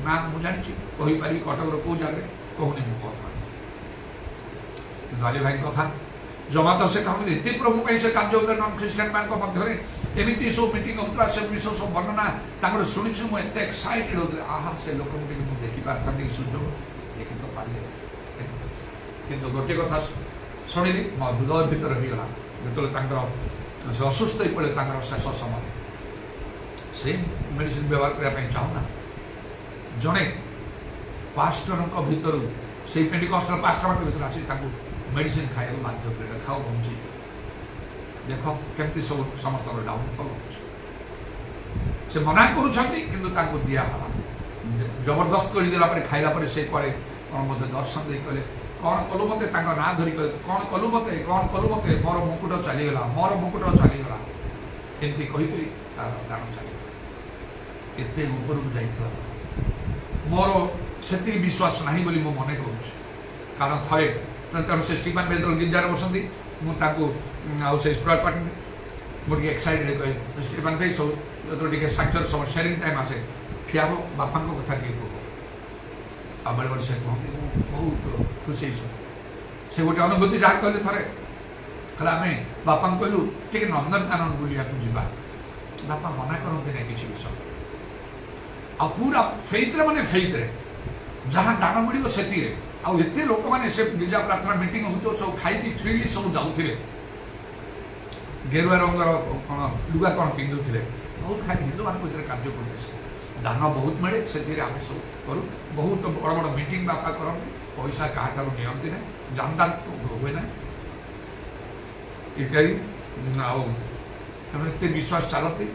Speaker 1: ना मुझे जानी कहीपर कटक कौ जगह कहूनी मुझे भाई कथा जमा तो से कहते एत प्रभु से कार्य नन ख्रीस्टान मान मध्य एमती सब मीटिंग होता से विषय सब वर्णना शुणी मुझे एक्साइटेड होते आहा से लोक मुझे देखी पारि सुजोग देखी तो पारे कि गोटे कथा शुणिली मो हृदय भीतर होगा जो से असुस्थ हो पड़े शेष समय से मेडिसिन व्यवहार करने चाहूना जड़े पास्टर भर से पेंटिकस्टल पास्टर भर आसी मेडिसिन खाया बाध्य कर खाओ बंची देख केमती सब समस्त डाउनफल से मना कर दिहला जबरदस्त करदेला खाइला से कड़े कौन मत दर्शन दे कहले कौन कलु मत ना धरी कौन कलु मत मोर मुकुट चलीगला एमती कही प्राण चली एत उपरକୁ ଯାଇଥିଲା मोर से विश्वास ना बोली मो मन कर कारण थे तेणु से स्टीफन बेदर गिरजार बसती मुझे स्टुअर्ट पार्टी मुझे एक्साइटेड कहे स्टीफन भाई सब जो साक्षर सब शेयरिंग टाइम आसे ठिया हो बापा कथा किए कह बेले बेले से कहते बहुत खुशी से गोटे अनुभूति जहाँ कहले थे कहले आम बापा कहलु टे नंदनकानन बुलिया जावा बापा मना करते ना किसी विषय आ पूरा फेथ माने फेथ जहाँ दान मिल से आते लोक मैंने से गिरजा प्रार्थना मीटिंग हो सब खाई फ्रीली सब जाऊे गेरुआ रंगर लुगा कौन पिंधुले बहुत खाली हिंदू मान कार्य करते दान बहुत मिले से आम सब करूँ बहुत बड़ बड़ मीटिंग बापा करते पैसा क्या नियंती ना जानदार हुए ना इत्यादि आते विश्वास चलती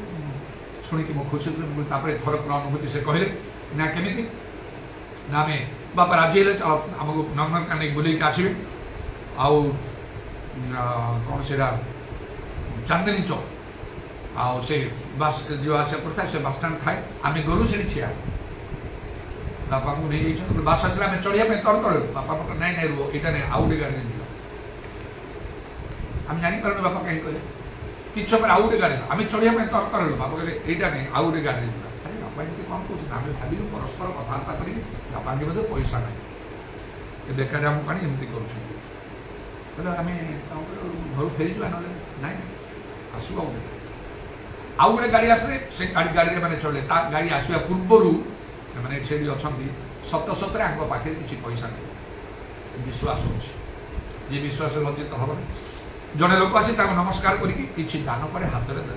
Speaker 1: शुणिकी मो खुशी थोड़े अनुभूति से कहले ना केमी ना आम बापा राजी है आमको नंदनकानन बुले आसबे आउ कौन से चांदनी चौक आउ से बस जो आसा करता से बस स्टाण्ड थाए आम गलु से ठिया बापा को नहीं जाइए बस आसला आम चढ़िया तर तर बापा मतलब नाई नाई रुह यहाँ नहीं आउ गए गाड़ी दिव आम जापार बापा कहीं कहले कि आउ गए गाड़ी आम चढ़िया तर तर बापा कहले यहाँ नहीं आउ गए गाड़ी दिव बापा एमती कौन कौन आम भाविलु परस्पर कथबार्ता कर बापा के मध्य पैसा ना देखा जाए आम कहीं एमती करें आम घर फेरी जा ना आसू आउ गए गाड़ी आसले से गाड़ी मैंने चले गाड़ी आसवा पूर्वर मैंने अच्छा सत सतरे आम पाखे किसी पैसा नहीं विश्वास ये विश्वास लज्जित हम जड़े लोक आसी नमस्कार करके दान पर हाथ में दे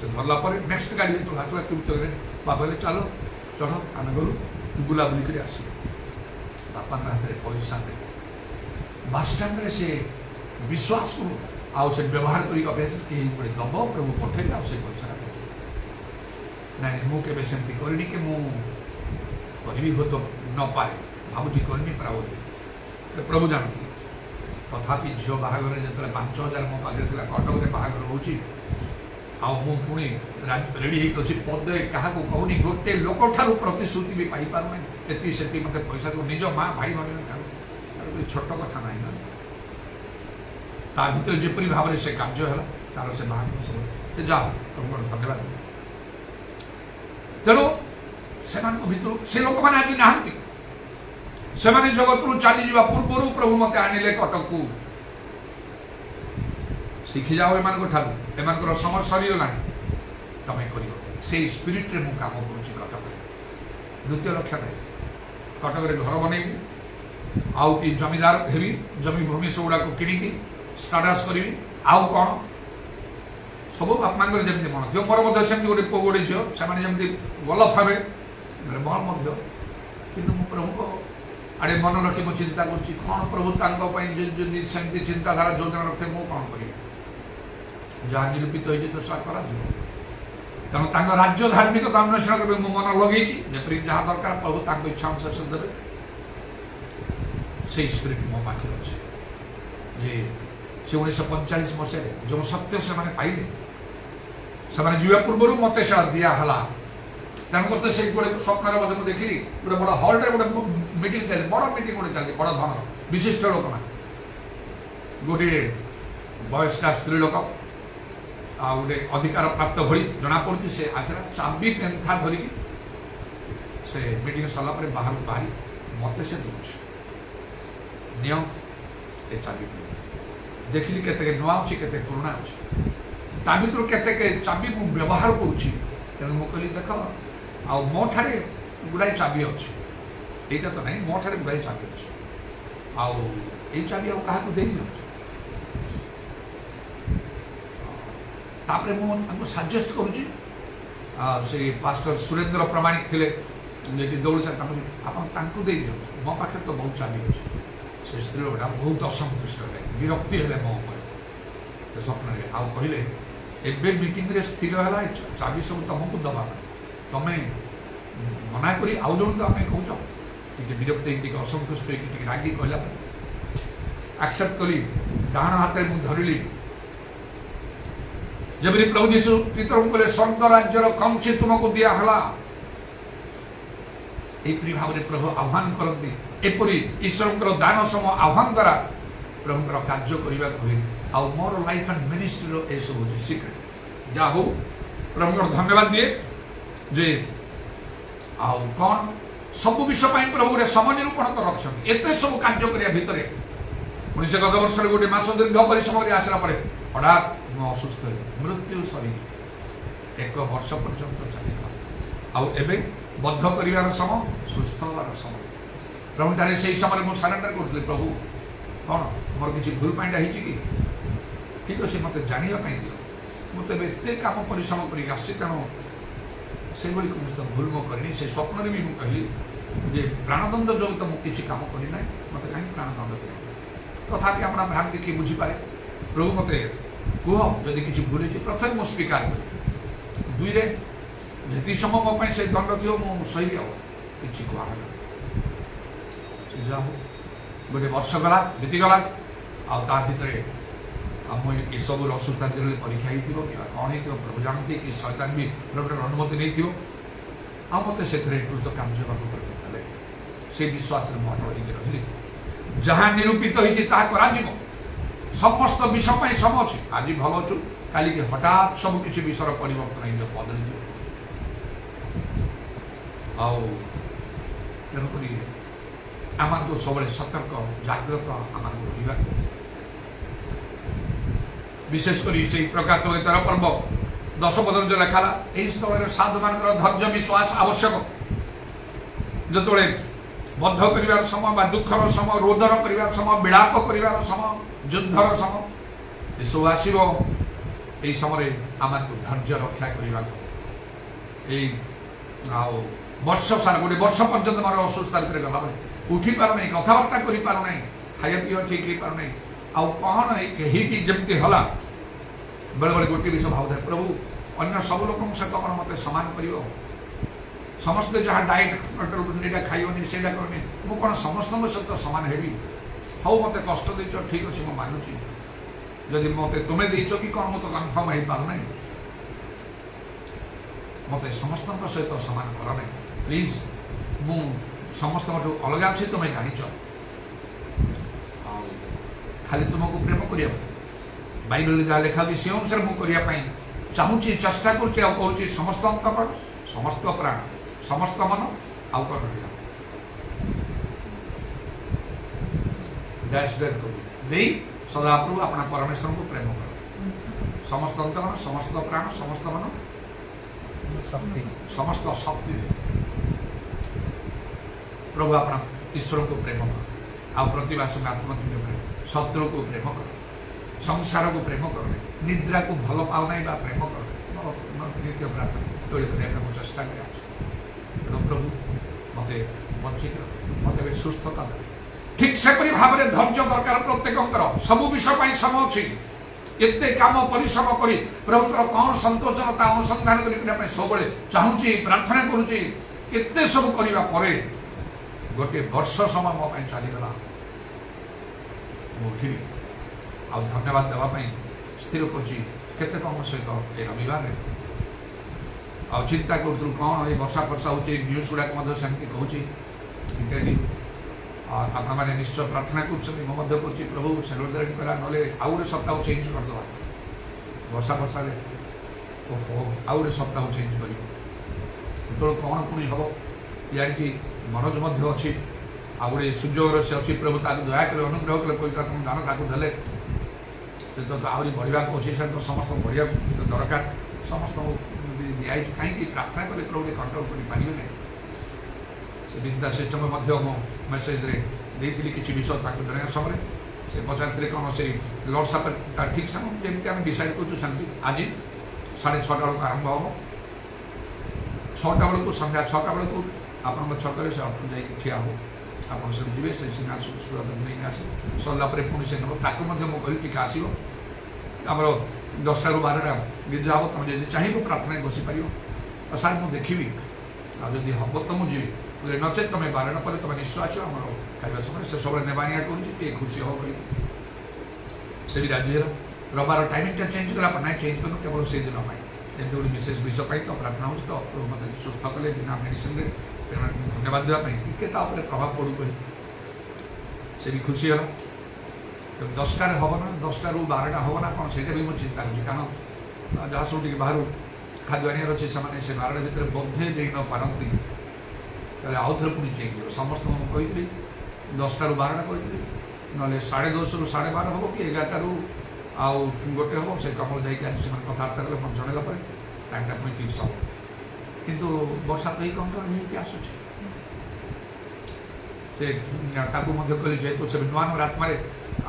Speaker 1: से धरला नेक्स्ट गाड़ी जो हाथ तुम बापा चलो चढ़ आम गलु बुलाबुली कर आस बापा हाथ में पैसा दे बस स्टाण्ड से विश्वास करूँ आउ से व्यवहार कर दब प्रभु पठे से पैसा ना मुझे सेमती करनी कि मुझे हो तो न पाए भावुची करनी प्रावती प्रभु जानती तथापि झील बाहागर जो 5000 मो पाखे कटक में बाहागर हो पुणी रेडी होती पदे क्या कहूनी गोटे लोक ठार प्रतिश्रुति भी पाई पार नहीं से मत पैसा दो निज माँ भाई भाई छोट कथा ना ता भर जपरी भाव से कार्य है तार से बाहर से जाओ तुम धन्यवाद तेणु से लोक मैंने आज नहांती से जगत चली जा पूर्व प्रभु मत आनिले कटक को शिखी जाओ एम समय सरीगला तमें कर से स्पिरिट रे मु काम करुच्ची कटक द्वितीय लक्ष्य नहीं कटक घर बनईबी आउ कि जमीदार हेबी जमी भूमि सब गुड़ा किणिकी स्टाटस करी आउ कौन सब बापा जमी मन थी मोर सेमती गोटे पुओ गोटे झील से गलत हे मोर कि प्रभु आड़े मन रखी मुझे चिंता करुच्ची कौन प्रभु सेमती चिंताधारा योजना रखे मुझे कौन करी जहाँ निरूपित हो तो सार कर तेणु राज्य धार्मिकता अन्वेषण कर मन लगे जपरी जहाँ दरकार प्रभु इच्छा अनुसार से देवे से स्पिरिट मो पाखे अच्छे जे 1945 मसीह जो सत्य से पाइले से जीवा पूर्व मत दिहला तेणु करते से गोटे स्वप्न मुझे देखी गोटे बड़ हल गोटे मीटिंग चलती बड़ मीटिंग गोटे चलती बड़ धन विशिष्ट लोक ना गोटे वयस्का स्त्री लोक गोटे अधिकार प्राप्त भली जना पड़ी से आसला चाबी पेन्था धरिकी से मीटिंग सरला बाहर बाहरी मत से दूस नियम ए चाबी देखिली केते नुआ अच्छी केते पुराना अच्छी ता भर केते चाबी मु व्यवहार करुँची तेणु मुझे कहली देख आ मो ठारे गुड़ाए चाबी अच्छी यहाँ तो नहीं मो ठारे गुड़ाए चाबी अच्छी आउ चाबी क्या दे तापरे मुझे सजेस्ट करुँची से पास्टर सुरेंद्र प्रमाणिक थे जी दौड़ सर आप दे दियो मो पाखे तो बहुत चाबी अच्छी से स्त्री लोकटा बहुत असंतुष्ट है विरक्ति है मो स्वप्न आउ कहले एवं मीटिंग रे स्थिर है चाबी सब तुमको दबा तुम्हें मना करी आउ जन तो आम कौच टे विरक्त असंतुष्ट रागी कहला एक्सेप्ट कली डाण हाथ में धरली जब प्रभु यीशु पितरों को स्वर्ग राज्यर कंची तुमको दियाहला एपरी भाव में प्रभु आह्वान करती एपरी ईश्वर दान सम आह्वान द्वारा प्रभुंर कार्य करने हुए आउ मोर लाइफ एंड मिनिस्ट्री ए सब हूँ सिक्रेट जा हो प्रभुंर धन्यवाद दिए जे आउ कौन सब विषय प्रभु गोटे समय निरूपण कर रखते एत सब कार्य करने भितर पुणी से गत वर्ष गोटे मास दीर्घ परिश्रम आसला हठात मु असुस्थ मृत्यु सरी 1 वर्ष पर्यंत चलता आउ बद्ध कर समय सुस्थ हबार समय प्रभु ठारे से समय मुझे सरेंडर करुँ प्रभु कौन मोर किसी भूल पाइटा हो ठीक अच्छे मत जानापी दियो मुझे एत कम परिश्रम कर तेणु से कौन भूल मो करनी से स्वप्न भी मुझे कहली जे प्राणदंड जो तो मुझे किसी कम करना मत कहीं प्राणदंड दिया तथापि अपना भ्रांति किए बुझीपारे प्रभु मत कह जदि किसी भूल हो प्रथम मुझे स्वीकार कर दुईरे जी समय मो से दंड थी मुझे सही कि कह गोटे वर्ष गला बीतीगला आ भितर मुझे सब असुस्था परीक्षा हो कौन हो प्रभु जानती कि शैतान भी प्रभु अनुमति नहीं थी आ मत से कृत कार्य से विश्वास रही जहाँ निरूपित होती समस्त विषय सम अच्छी आज भल अच्छु काली हठात सब किसी विषय परिवर्तन बदल तेणुक आम को सब सतर्क जागृत आम रहा विशेषकर से प्रकाश गीतार पर्व 10 पदर जो लिखाला यही स्थल साधु मान धैर्य विश्वास आवश्यक जो बद्ध कर समय दुखर समय रोदन कर समय विलाप कर समय युद्धर समय ये सब आसो यही समय आम धैर्य रक्षा करने वर्ष सारा गोटे वर्ष पर्यंत मोर असुस्था गला उठी पार नहीं कथबार्ता कर पार नहीं खाया पीवा ठीक हो पार नहीं आउ कौन जमती है बेले बेले गोटे विषय भाव प्रभु अन्य सब लोक सहित कौन मत सामान कर समस्ते जहाँ डाइट खाइबनी से करनी मुझे कौन समस्त सहित सामान हेबी हाँ मत कष्ट दे ठीक अच्छे मुझे मानुची जदि मत तुम्हें देच कि कौन मत कनफर्म हो पार नहीं मत समस्त सहित सामान कर नहीं प्लीज मु समस्त अलग अच्छे तुम्हें जाच खाली तुमको प्रेम करिया बाइबल जहाँ लिखा से अनुसार मुझे चाहूँगी चेष्टा करुँच समस्त अंतकरण समस्त प्राण समस्त मन आउ कौन रही सदाप्रभु अपना परमेश्वर को प्रेम कर समस्त अंतकरण समस्त प्राण समस्त मन समस्त शक्ति प्रभु अपना ईश्वर को प्रेम कर आ प्रतिवास में आत्मतुल्य प्रेम शत्रु को प्रेम कर संसार को प्रेम कर निद्रा को भल पाऊ ना प्रेम कर नित्य प्रार्थना तोड़ी करने चेष्टा कर प्रभु मत बचिक मत सुस्थता दे ठीक से भाव में धैर्य दरकार प्रत्येक सब विषय सम अच्छी एत कम परिश्रम कर प्रभुंर कौन संतोषता अनुसंधान करने सब चाहूँगी प्रार्थना करुँची एत सब करने गोटे वर्ष समय मो चलीगला उठी आ धन्यवाद देवाई स्थिर कर कम सहित ये रविवार आ चिंता करूँ कौन ये वर्षा फर्षा हो न्यूज गुड़ाक सेमती कहूँ इत्यादि आपने निश्चय प्रार्थना कर प्रभु से करा ना आउ गोटे सप्ताह चेंज करदे ବର୍ଷା ବର୍ଷାରେ ଓହୋ ଆଉ ଗୋଟେ ସପ୍ତାହ ଚେଞ୍ଜ କରିବ ସେତେବେଳେ କ'ଣ ପୁଣି ହେବ ଇଆଡ଼ିକି ମନୋଜ ମଧ୍ୟ ଅଛି ଆଉ ଗୋଟେ ସୂର୍ଯ୍ୟର ସେ ଅଛି ପ୍ରଭୁ ତାକୁ ଦୟାକରି ଅନୁଗ୍ରହ କଲେ ପଇସା ତୁମ ଦାନ ତାକୁ ଦେଲେ ସେ ତ ଆହୁରି ବଢ଼ିବାକୁ ଅଛି ସେ ତ ସମସ୍ତଙ୍କୁ ବଢ଼ିବାକୁ ଦରକାର ସମସ୍ତଙ୍କୁ ଦିଆହେଇଛି କାହିଁକି ପ୍ରାର୍ଥନା କଲେ ପ୍ରଭୁ କଣ୍ଟ୍ରୋଲ କରିପାରିବେ ନାହିଁ ସେ ବିଦ୍ୟା ସିଷ୍ଟମ ମଧ୍ୟ ମୁଁ ମେସେଜରେ ଦେଇଥିଲି କିଛି ବିଷୟ ତାଙ୍କୁ ଜଣାଇବା ସମୟରେ ସେ ପଚାରିଥିଲେ କ'ଣ ସେ ଲର୍ଡ ସାପରଟା ଠିକ୍ ସମୟ ଯେମିତି ଆମେ ଡିସାଇଡ଼ କରୁଛୁ ସେମିତି ଆଜି 6:30 ବେଳକୁ ଆରମ୍ଭ ହେବ 6ଟା ବେଳକୁ ସନ୍ଧ୍ୟା 6ଟା ବେଳକୁ ଆପଣଙ୍କ ଛକରେ ସେ ଅଟୋ ଯାଇକି ଠିଆ ହେବ ଆପଣ ସବୁ ଯିବେ ସେ ସିନା ସୁରତ ନେଇକି ଆସିବେ ସରିଲା ପରେ ପୁଣି ସେ ନେବ ତାକୁ ମଧ୍ୟ ମୁଁ କହିଲି ଟିକେ ଆସିବ ଆମର 10ଟାରୁ 12ଟା ଗୀର୍ଜା ହେବ ତୁମେ ଯଦି ଚାହିଁବ ପ୍ରାର୍ଥନାରେ ବସିପାରିବ ଆଉ ସାର୍ ମୁଁ ଦେଖିବି ଆଉ ଯଦି ହେବ ତ ମୁଁ ଯିବି ନଚେତ୍ ତୁମେ 12ଟା ପରେ ତୁମେ ନିଶ୍ଚୟ ଆସିବ ଆମର ଖାଇବା ସମୟରେ ସେ ସବୁବେଳେ ନେବା ଆଣିବା କରୁଛି ଟିକେ ଖୁସି ହେବ କହିବି ସେ ବି ରାଜି ହେଲା ରବିବାର ଟାଇମିଂଟା ଚେଞ୍ଜ କଲା ପରେ ନାହିଁ ଚେଞ୍ଜ କଲୁ କେବଳ ସେଦିନ ପାଇଁ ଏମିତି ଗୋଟେ ବିଶେଷ ବିଷୟ ପାଇଁ ତ ପ୍ରାର୍ଥନା ହେଉଛି ତ ମୋତେ ସୁସ୍ଥ କଲେ ବିନା ମେଡ଼ିସିନରେ ଧନ୍ୟବାଦ ଦେବା ପାଇଁ ଟିକେ ତା ଉପରେ ପ୍ରଭାବ ପଡ଼ୁ କହି ସେ ବି ଖୁସି ହେଲା 10ଟାରେ ହେବ ନା 10ଟାରୁ 12ଟା ହେବ ନା କ'ଣ ସେଇଟା ବି ମୁଁ ଚିନ୍ତା କରୁଛି କାରଣ ଯାହା ସବୁ ଟିକେ ବାହାରୁ ଖାଦ୍ୟ ଆଣିବାର ଅଛି ସେମାନେ ସେ 12ଟା ଭିତରେ ବୋଧେ ଦେଇ ନ ପାରନ୍ତି ତାହେଲେ ଆଉ ଥରେ ପୁଣି ଚେଞ୍ଜ ହେବ ସମସ୍ତଙ୍କୁ ମୁଁ କହିଥିଲି 10ଟାରୁ 12ଟା କହିଥିଲି ନହେଲେ 10:30ରୁ 12:30 ହେବ କି 11ଟାରୁ ଆଉ 1 ହେବ ସେ କମଳ ଯାଇକି ଆଜି ସେମାନେ କଥାବାର୍ତ୍ତା କଲେ ମୋତେ ଜଣାଇଲା ପରେ ଟାଇମ୍ଟା ପୁଣି ଫିକ୍ସ ହେବ କିନ୍ତୁ ବର୍ଷା ତ ଏଇ କଣ୍ଟ୍ରୋଲ ହେଇକି ଆସୁଛି ସେ ତାକୁ ମଧ୍ୟ କହିଲି ଯେହେତୁ ସେ ନୂଆ ନୂଆ ଆତ୍ମାରେ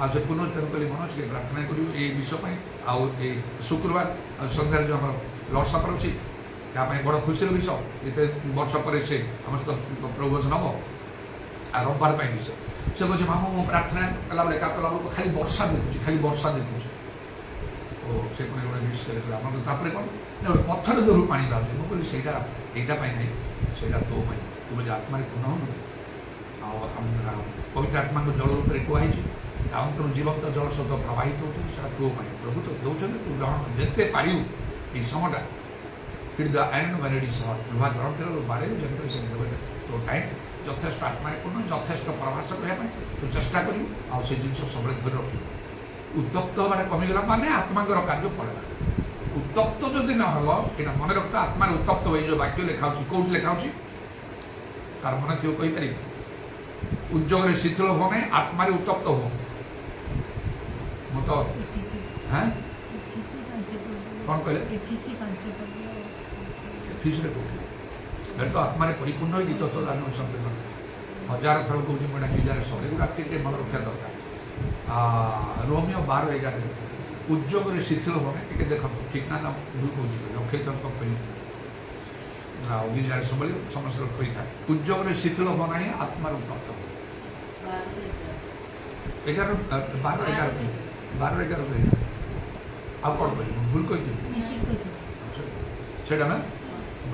Speaker 1: ଆଉ ସେ ପୁନଃ କହିଲି ମନୋଜ ଟିକେ ପ୍ରାର୍ଥନା କରିବୁ ଏଇ ବିଷୟ ପାଇଁ ଆଉ ଏଇ ଶୁକ୍ରବାର ଆଉ ସନ୍ଧ୍ୟାରେ ଯେଉଁ ଆମର ଲର୍ଡ ସପର ଅଛି ତା ପାଇଁ ବଡ଼ ଖୁସିର ବିଷୟ ଏତେ ବର୍ଷ ପରେ ସେ ଆମ ସହିତ ପ୍ରଭୁଜ ନେବ ଆଉ ରବିବାର ପାଇଁ ବିଷୟ ସେ କହୁଛି ମାମୁଁ ମୁଁ ପ୍ରାର୍ଥନା କଲାବେଳେ ଏକା କଲାବେଳକୁ ଖାଲି ବର୍ଷା ଦେଖୁଛି ଓ ସେ ପୁଣି ଗୋଟେ ମିସ୍ କରିଥିଲା ଆପଣଙ୍କ ତାପରେ କ'ଣ ଗୋଟେ ପଥର ଦେହରୁ ପାଣି ବାହାରୁଛି ମୁଁ କହିଲି ସେଇଟା ଏଇଟା ପାଇଁ ନାହିଁ ସେଇଟା ତୋ ପାଇଁ ତୁ ବୋଧେ ଆତ୍ମାରେ ପୂର୍ଣ୍ଣ ହେଉନୁ ଆଉ ପବିତ୍ର ଆତ୍ମାଙ୍କ ଜଳ ଉପରେ କୁହାହେଇଛି ଆଉ ତୋର ଜୀବନ୍ତ ଜଳ ସହିତ ପ୍ରବାହିତ ହେଉଛନ୍ତି ସେଇଟା ତୋ ପାଇଁ ପ୍ରଭୁ ତ ଦେଉଛନ୍ତି ତୁ ଗ୍ରହଣ ଯେତେ ପାରିବୁ ଏଇ ସମୟଟା ହୃଦୟ ଆଇନ ମେଲୋଡି ସହ ଲୁହା ଗ୍ରହଣ କର ବାଡ଼େଇବୁ ଯେମିତି ସେ ଦେବେ ତୋ ଟାଇମ୍ ଯଥେଷ୍ଟ ଆତ୍ମାରେ ପୂର୍ଣ୍ଣ ଯଥେଷ୍ଟ ପ୍ରବାସ କରିବା ପାଇଁ ତୁ ଚେଷ୍ଟା କରିବୁ ଆଉ ସେ ଜିନିଷ ସବୁବେଳେ ଧରି ରଖିବୁ ଉତ୍ତପ୍ତ ହେବାଟା କମିଗଲା ମାନେ ଆତ୍ମାଙ୍କର କାର୍ଯ୍ୟ ପଳେଇଲା ଉତ୍ତପ୍ତ ଯଦି ନ ହେବ ଏଇଟା ମନେ ରଖ ଆତ୍ମାରେ ଉତ୍ତପ୍ତ ହୋଇ ଯେଉଁ ବାକ୍ୟ ଲେଖା ହେଉଛି କୋଉଠି ଲେଖା ହେଉଛି ତାର ମନେ ଥିବ କହିପାରିବେ ଉଦ୍ଯୋଗରେ ଶିଥିଳ ହୁଅ ନାହିଁ ଆତ୍ମାରେ ଉତ୍ତପ୍ତ ହୁଅ ମୁଁ ତ କ'ଣ କହିଲେ ଏଠିରେ କହୁଥିଲି ଏଠି ତ ଆତ୍ମାରେ ପରିପୂର୍ଣ୍ଣ ହୋଇ ଗୀତ ସଦାନ ସମ୍ପୂର୍ଣ୍ଣ 1000 ଥର କହୁଛି ମୁଁ ଏଇଟା ନିଜର ସବୁଗୁଡ଼ା ଟିକେ ମନେ ରଖିବା ଦରକାର ରୋମିଓ 12:11 ଉଦ୍ଯୋଗରେ ଶିଥିଳ ହୁଅ ନାହିଁ ଟିକେ ଦେଖନ୍ତୁ ଠିକ୍ ନା ଭୁଲ କହୁଛି ରକ୍ଷେଇଥର କହିଲି ଆଉ ନିଜର ସବୁବେଳେ ସମସ୍ତର କହିଥାଏ ଉଦ୍ଯୋଗରେ ଶିଥିଳ ହୁଅ ନାହିଁ ଆତ୍ମାର ଉତ୍ତପ୍ତ 12:11 ଆଉ କ'ଣ କହିଲି ମୁଁ ଭୁଲ କହିଥିଲି ସେଇଟା ନା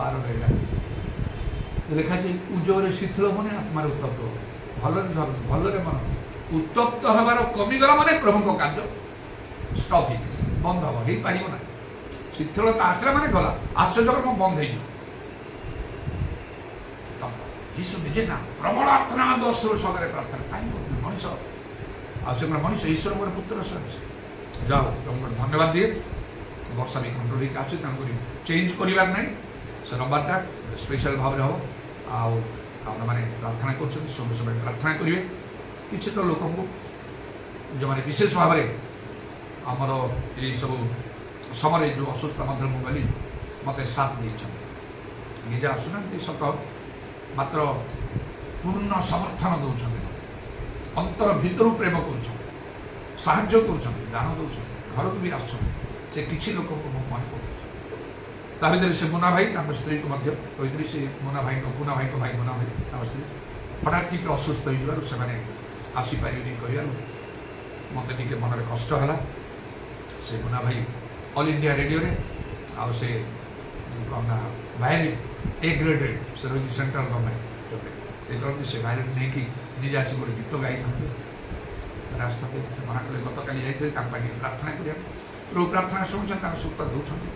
Speaker 1: 12:11 ଲେଖାଛି ଉଦ୍ଯୋଗରେ ଶିଥିଳ ହୁଅ ନାହିଁ ଆତ୍ମାର ଉତ୍ତପ୍ତ ଭଲରେ ଧରନ୍ତୁ ଭଲରେ ମନ ଉତ୍ତପ୍ତ ହେବାର କମିଗଲା ମାନେ ପ୍ରଭୁଙ୍କ କାର୍ଯ୍ୟ ଷ୍ଟପ୍ ହେଇଯିବ ବନ୍ଦ ହେବ ହେଇପାରିବ ନାହିଁ ଶିଥିଳତା ଆସିଲା ମାନେ ଗଲା ଆଶ୍ଚର୍ଯ୍ୟକର୍ମ ବନ୍ଦ ହେଇଯିବ ଯୀଶୁ ନିଜେ ନା ପ୍ରବଳ ଆର୍ତ୍ତନା ଦୋଷରୁ ସଦାରେ ପ୍ରାର୍ଥନା କାହିଁକି କରୁଥିଲେ ମଣିଷ ଆଉ ସେ ମଣିଷ ଈଶ୍ୱର ମୋର ପୁତ୍ର ସରିଛି ଯାଉ ତମକୁ ଧନ୍ୟବାଦ ଦିଏ ବର୍ଷା ବି କଣ୍ଟ୍ରୋଲ ହେଇକି ଆସୁଛି ତାଙ୍କୁ ଚେଞ୍ଜ କରିବାର ନାହିଁ ସେ ରବିବାରଟା ସ୍ପେଶାଲ ଭାବରେ ହେବ ଆଉ ଆପଣମାନେ ପ୍ରାର୍ଥନା କରୁଛନ୍ତି ସବୁ ସମୟ ପ୍ରାର୍ଥନା କରିବେ କିଛି ତ ଲୋକଙ୍କୁ ଯେଉଁମାନେ ବିଶେଷ ଭାବରେ ଆମର ଏଇସବୁ ସମୟରେ ଯେଉଁ ଅସୁସ୍ଥ ମଧ୍ୟ ମୁଁ ଗଲି ମୋତେ ସାଥ ଦେଇଛନ୍ତି ନିଜେ ଆସୁନାହାନ୍ତି ସତ ମାତ୍ର ପୂର୍ଣ୍ଣ ସମର୍ଥନ ଦେଉଛନ୍ତି ଅନ୍ତର ଭିତରୁ ପ୍ରେମ କରୁଛନ୍ତି ସାହାଯ୍ୟ କରୁଛନ୍ତି ଦାନ ଦେଉଛନ୍ତି ଘରକୁ ବି ଆସୁଛନ୍ତି ସେ କିଛି ଲୋକଙ୍କୁ ମୁଁ ମନେ ପକାଉଛି ତା ଭିତରେ ସେ ମୁନା ଭାଇ ତାଙ୍କ ସ୍ତ୍ରୀକୁ ମଧ୍ୟ କହିଥିଲି ସେ ମୁନା ଭାଇଙ୍କ ଭାଇ ମୁନା ଭାଇ ତାଙ୍କ ସ୍ତ୍ରୀ ହଠାତ୍ ଟିକେ ଅସୁସ୍ଥ ହେଇଯିବାରୁ ସେମାନେ ଆସିପାରିବେନି କହିବାରୁ ମୋତେ ଟିକେ ମନରେ କଷ୍ଟ ହେଲା ସେ ମୁନା ଭାଇ ଅଲ୍ ଇଣ୍ଡିଆ ରେଡ଼ିଓରେ ଆଉ ସେ କ'ଣ ନା ଭାୟୋଲିନ୍ A ଗ୍ରେଡ୍ ସେ ରହିଛି ସେଣ୍ଟ୍ରାଲ ଗଭର୍ଣ୍ଣମେଣ୍ଟ ସେ କରନ୍ତି ସେ ଭାୟୋଲିନ୍ ନେଇକି ନିଜେ ଆସି ଗୋଟେ ଗୀତ ଗାଇଥାନ୍ତି ରାସ୍ତାରେ ସେ ମନା କଲେ ଗତକାଲି ଯାଇଥିଲେ ତାଙ୍କ ପାଇଁ ପ୍ରାର୍ଥନା କରିବା ପ୍ରଭୁ ପ୍ରାର୍ଥନା ଶୁଣୁଛନ୍ତି ତାଙ୍କ ସୁସ୍ଥ ଦେଉଛନ୍ତି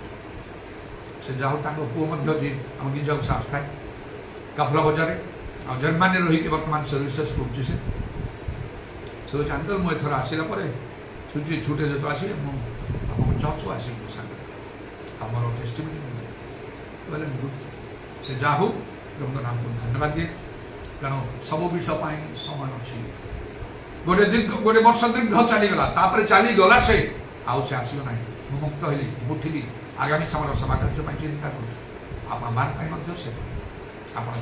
Speaker 1: ସେ ଯାହା ହଉ ତାଙ୍କ ପୁଅ ମଧ୍ୟ ଯିଏ ଆମ ଗିର୍ଜାକୁ ସେ ଆସିଥାଏ କାଫଲା ବଜାରରେ ଆଉ ଜର୍ମାନୀରେ ରହିକି ବର୍ତ୍ତମାନ ସର୍ଭିସେସ୍ କରୁଛି ସେ କହୁଛି ଆଙ୍କଲ ମୁଁ ଏଥର ଆସିଲା ପରେ ଛୁଟି ଯେତେବେଳେ ଆସିଲେ ମୁଁ ଆପଣଙ୍କୁ चर्च आस आमर टेस्टिमनी बोले से जा हो प्रभु नाम को धन्यवाद दिए कारण सब विषय समय अच्छी गोटे वर्ष दीर्घ चलीगला चलीगला से आउ से आसो ना मुक्त हली उठिली आगामी समय सभा कार्य चिंता कर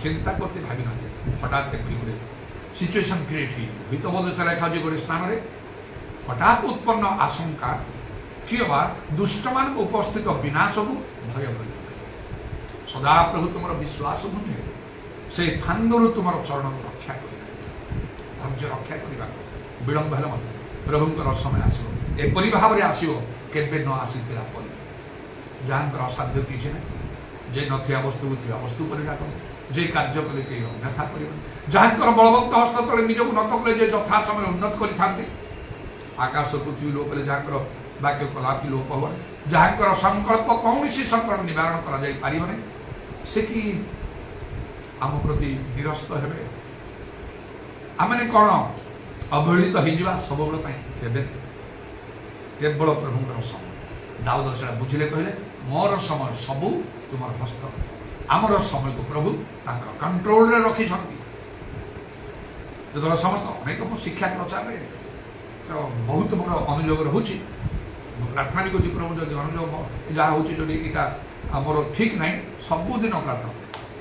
Speaker 1: चिंता करते भावी ना हठात गोटे सिचुएशन क्रिएट हितबोध से लिखा गोटे स्थान में हठात उत्पन्न आशंका किए दुष्ट मान उपस्थित विनाश को भय कर सदा प्रभु तुम विश्वास भूमि से फांदर तुम चरण को रक्षा कर धैर्य रक्षा करने विलंब है प्रभुंर समय आसो एपरी भाव में आसो केवे न आसीला जहाँ असाध्य किसी ना जे नथिया वस्तु को थिया वस्तु परिणाम जे कार्य कले कई अन्यथा कर जहाँ बलवंत हस्त तले निजक नत कले जे यथा समय उन्नत कर आकाश पृथ्वी लोक जहाँ वाक्य कलापी लोप हो जहाँ संकल्प कौन संकट निवारण कर से कि आम प्रति निरस्त हे आम कौन अवहेलित हो सब केवल प्रभुंर समय दाऊद से बुझिले कहले मोर समय सबू तुम हस्त आमर समय को प्रभु कंट्रोल रखी जो समस्त अनेक शिक्षा प्रचार में तो बहुत मोर अनुयोग रोचे प्रार्थना भी कर प्रभु जब अनुयोग जहाँ हूँ जो यहाँ मोर ठीक ना सबुदिन प्रार्थना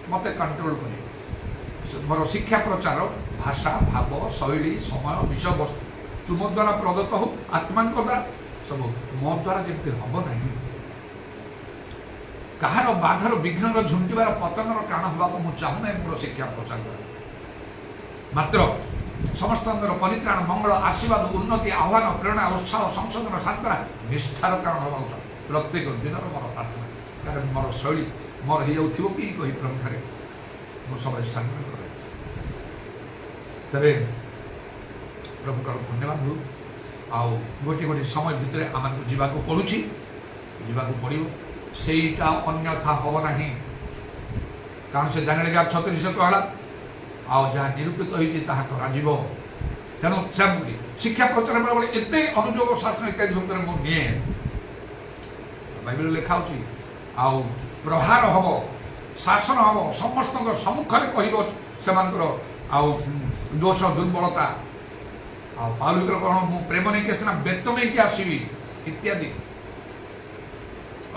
Speaker 1: मत कंट्रोल कर मोर शिक्षा प्रचार भाषा भाव शैली समय विषय वस्तु तुम द्वारा प्रदत्त हो आत्मा द्वारा सब मो द्वारा जमी हम ना कहार बाधार विघ्न झुंटार पतंगर काण होगा मुझे चाहूना मोर शिक्षा प्रचार मात्र समस्त परित्राण मंगल आशीर्वाद उन्नति आह्वान प्रेरणा उत्साह संशोधन सांत्वना निष्ठार कारण होगा प्रत्येक दिन मोर प्रार्थना कारण मोर शैली मोर हो कि कही प्रमुख मुझे सब सामना कर तेरे प्रभुकर धन्यवाद हो आउ गोटे गोटे समय भितर आम जावाक पड़ुची जावाक पड़ो सेटा अन्यथा हम ना कारण से जाने 36 कहला आउ जहाँ निरूपित हो तेणु शिक्षा प्रचार बेले एत अनुयोग शासन इत्यादि भितर मुझे बाइबल लिखा आउ प्रहार हम शासन हम समस्त सम्मुखें कह आउ दोष दुर्बलता पाउल कौन मु प्रेम नहीं कि सीना बेत नहीं कि आसवि इत्यादि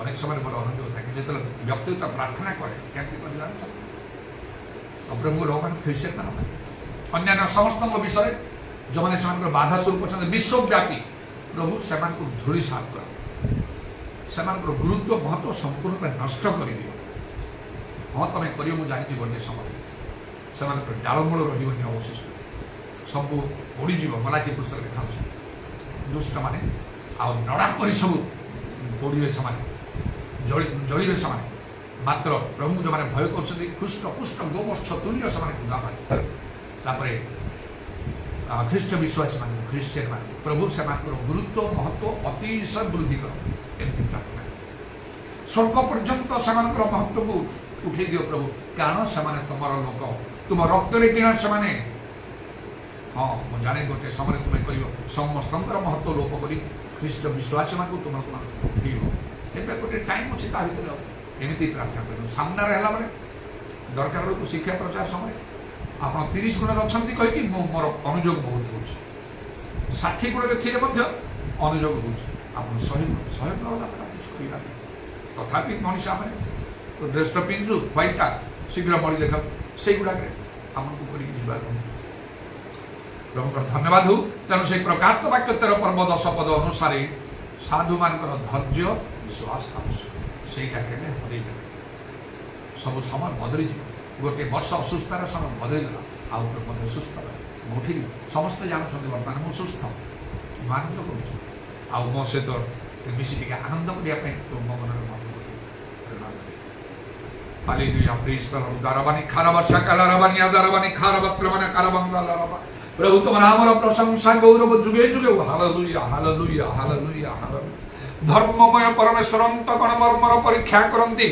Speaker 1: अनेक समय बड़ा अनुयोग था जो व्यक्तिगत प्रार्थना करे क्या प्रभु रोहन फिर अन्य समस्त विषय जो मैंने से बाधा स्वरूप अच्छा विश्वव्यापी प्रभु से धूली साफ कर गुरुत्व महत्व संपूर्ण नष्ट कर हाँ तुम कर जानी गोटे समय से डालमूल रही अवशिष्ट सब उड़ीज मलाकी पुस्तक लिखा दुष्ट मैंने आउ नड़ा पर सब पड़े से जलिए से मात्र प्रभु जो मैंने भय कर ख्रीष्ट पुष्ट गोमस्थ तुल्य से ख्रीष्ट विश्वासी मान ख्रीस्टियन मान प्रभु से गुरुत्व महत्व अतिशय वृद्धि कर एमती प्रार्थना स्वर्ग पर्यंत से महत्व को उठे दियो प्रभु कारण से तुम लोक तुम रक्त किणा से हाँ मुझे जाने गोटे समय तुम्हें कर समस्त महत्व लोप कर ख्रीष्ट विश्वासी मान तुम उठे गोटे टाइम अच्छी एमती प्रार्थना कर सामने है बेले दरकार बेलू शिक्षा प्रचार समय आप 30 गुण अच्छा कहीकि मोर अनुयोग बहुत हो 60 गुण थे अनुयोग हो 100 गुण तथापि मनीष आम ड्रेस पिंधु व्हाइटा शीघ्र मरी देख से गुड़ाक आमको कर प्रभुकर धन्यवाद हो तेणु से प्रकाशित वाक्य 13 पर्व 10 पद अनुसार साधु मान धैर्य विश्वास आवश्यक से हर सब समय बदली गोटे वर्ष असुस्थतार समय बदलीगला आउ सुस्थ उठिली समस्ते जानते बर्तमान मुझे सुस्थ आनंद करूँ मो सहित मिसी टे आनंद करने मो मन प्रभु तुम नाम प्रशंसा गौरव जुगे जुगे हालेलुया हालेलुया हालेलुया हालेलुया धर्ममय परमेश्वर अंतकण मर्मर परीक्षा करती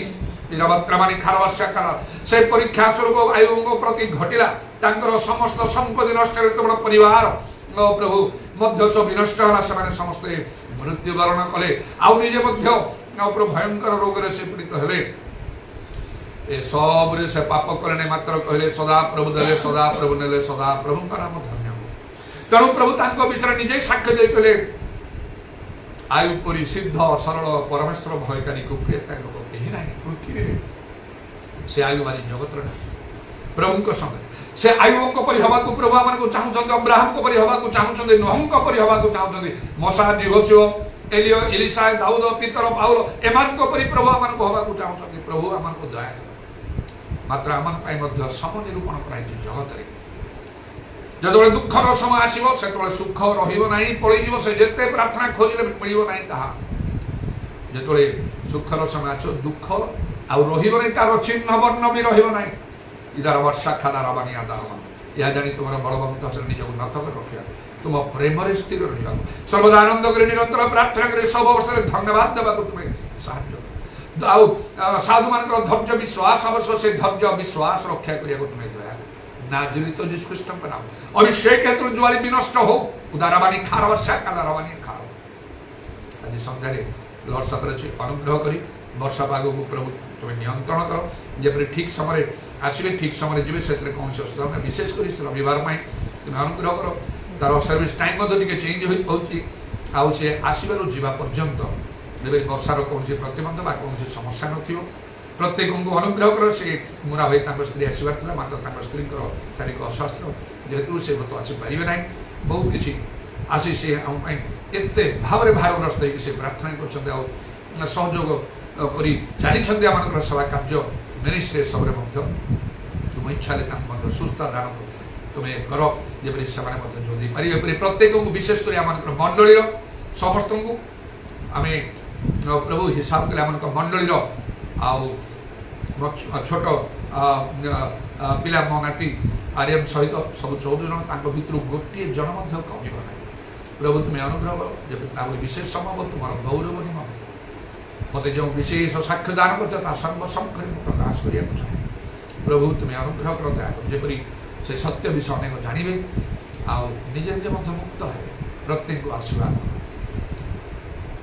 Speaker 1: निरवत्रमानी खारवर्षाकार से परीक्षा स्वरूप आयुंग प्रति घटिला तांकर समस्त संपत्ति नष्ट बड़ परिवार प्रभु मध्य सब विनष्ट है समस्ते मृत्युवरण कले आउ निजे भयंकर रोग से पीड़ित हेले सब से पाप कले मात्र कहले सदा प्रभु देले सदा प्रभु नेले सदा प्रभु नाम धन्य हो तेणु प्रभु तांको विषय निजे साक्ष्य दे कहले आयु परी सिद्ध सरल परमेश्वर भयकारी को लोक कहीं ना पृथ्वी से आयुवादी जगत प्रभु संगे से आयुओं परि हवा को प्रभु आम को चाहते अब्राहम को परि हवा को चाहते नोह को परि हवा को चाहते मसा दिहोचो एलियो एलिसा दाऊद पीतर पाउल एमान को परि प्रभु आम को हवा को चाहते प्रभु आम को दया मात्र आम सम निरूपण कराई जगत जो दुखर समय आसो से सुख रहा पलैज से जिते प्रार्थना खोजिले मिल ना जो सुखर समय आस दुख आना तार चिन्ह वर्ण भी रहा इधर वर्षा खादार बानी आदार यह जानी तुम बलवंत से निजक नत कर रखा तुम प्रेम स्थिर रहा सर्वदा आनंद कर निरंतर प्रार्थना कर सब अवस्था धन्यवाद देवा तुम्हें साहय साधु मान धैर्य विश्वास अवश्य से धैर्य विश्वास रक्षा करने तुम्हें दया ना जीवित जीसु ख्रीष्ट नाम अभिषेक हेतु ज्वाली विनष्ट हो उदारवाणी खार वर्षा कादारवाणी खार आज संध्या लॉर्ड सफर अनुग्रह कर वर्षा पाग को प्रभु तुम्हें नियंत्रण कर जब ठीक समय आसवे ठीक समय जी से कौन असुविधा ना विशेषकर रविवार तुम्हें अनुग्रह कर तार सर्विस टाइम चेंज हो आसबार जावा पर्यंत जब वर्षार कौन प्रतिबंध कौन समस्या न प्रत्येक को अनुग्रह कर से मुना भाई स्त्री आसबार मात्र स्त्री शारीरिक अस्वास्थ्य जेहेतु से तो आसपारे ना बहुत किसी आसी से एत भाव भावग्रस्त से प्रार्थना कर सहयोग कर चली आम सेवा कार्य मिनिस्ट्री सब तुम इच्छा सुस्थ दान तुम्हें कर जब से पारे प्रत्येक को विशेषकर आम मंडली समस्त को आम प्रभु हिसाब कले आम मंडली छोट पिला मो नाती आर्यन सहित सब 14 जन भर गोटे जन कम ना प्रभु तुम्हें अनुग्रह कर जब विशेष समय तुम गौरव निम मत जो विशेष साक्ष्य दान कर सर्वसम्मुखें प्रकाश करने चाहे प्रभु तुम्हें अनुग्रह कर दया कर जपरी से सत्य विषय अनेक जानवे आजे निजे मुक्त है प्रत्येक को आशीर्वाद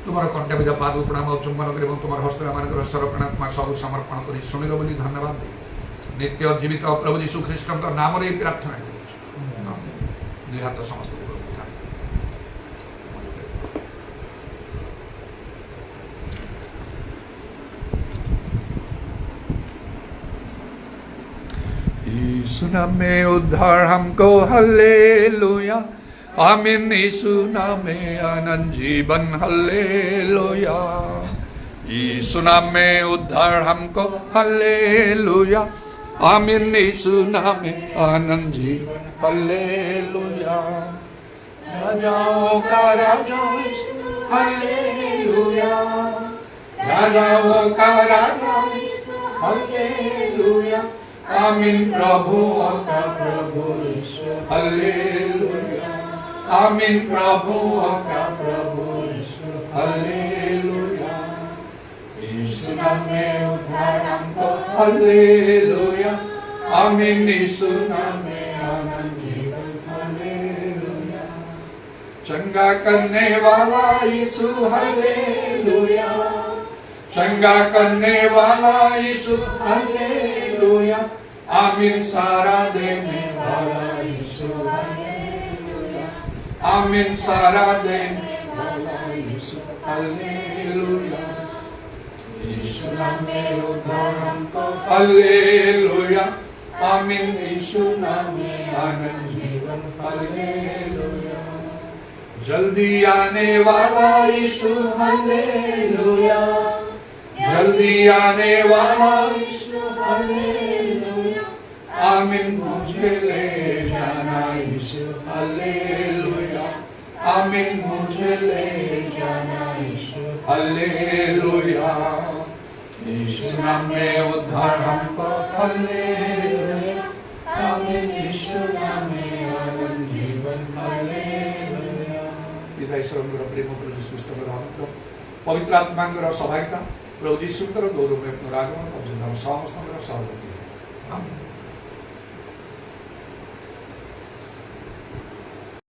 Speaker 1: तुम कंठविध पाद प्रणाम चुंबन कर तुम हस्तरा मान सर्वप्रणात्मा सब समर्पण कर शुणिल बोली धन्यवाद नित्य जीवित प्रभु यीशु ख्रीष्ट नाम प्रार्थना कर हाथ समस्त यीशु नाम में उद्धार हमको हल्लेलुया आमीन यीशु नाम में अनंत जीवन हल्लेलुया यीशु नाम में उद्धार हमको हल्लेलुया आमीन यीशु नाम में अनंत जीवन हल्लेलुया राजाओं का राजा हल्लेलुया राजाओं का राजा हल्लेलुया आमीन प्रभु का प्रभु ईश्वर हल्लेलुया आमीन प्रभु का प्रभु ईश्वर हल्लेलुया यीशु नाम में उद्धार हमको हल्लेलुया आमीन यीशु नाम में अनंत जीवन हल्लेलुया चंगा करने वाला यीशु हल्लेलुया चंगा करने वाला यीशु हल्लेलुया आमीन सारा देने वाला यीशु हल्लेलुया आमीन सारा देने वाला यीशु हल्लेलुया यीशु नाम में उद्धार हमको हल्लेलुया आमीन यीशु नाम में अनंत जीवन हल्लेलुया जल्दी आने वाला यीशु हल्लेलुया जल्दी आने वाला यीशु हल्लेलुया आमीन मुझे ले जाना यीशु हल्लेलुया आमीन मुझे ले जाना यीशु हल्लेलुया यीशु नाम में उद्धार हमको हल्लेलुया आमीन यीशु नाम में अनंत जीवन हल्लेलुया पिता ईश्वर प्रेम प्रभु यीशु ख्रीष्ट पवित्र आत्मा सहायता प्रभु यीशु गौरव में पुनरागमन पर्यटन समस्त सहभागी आमीन।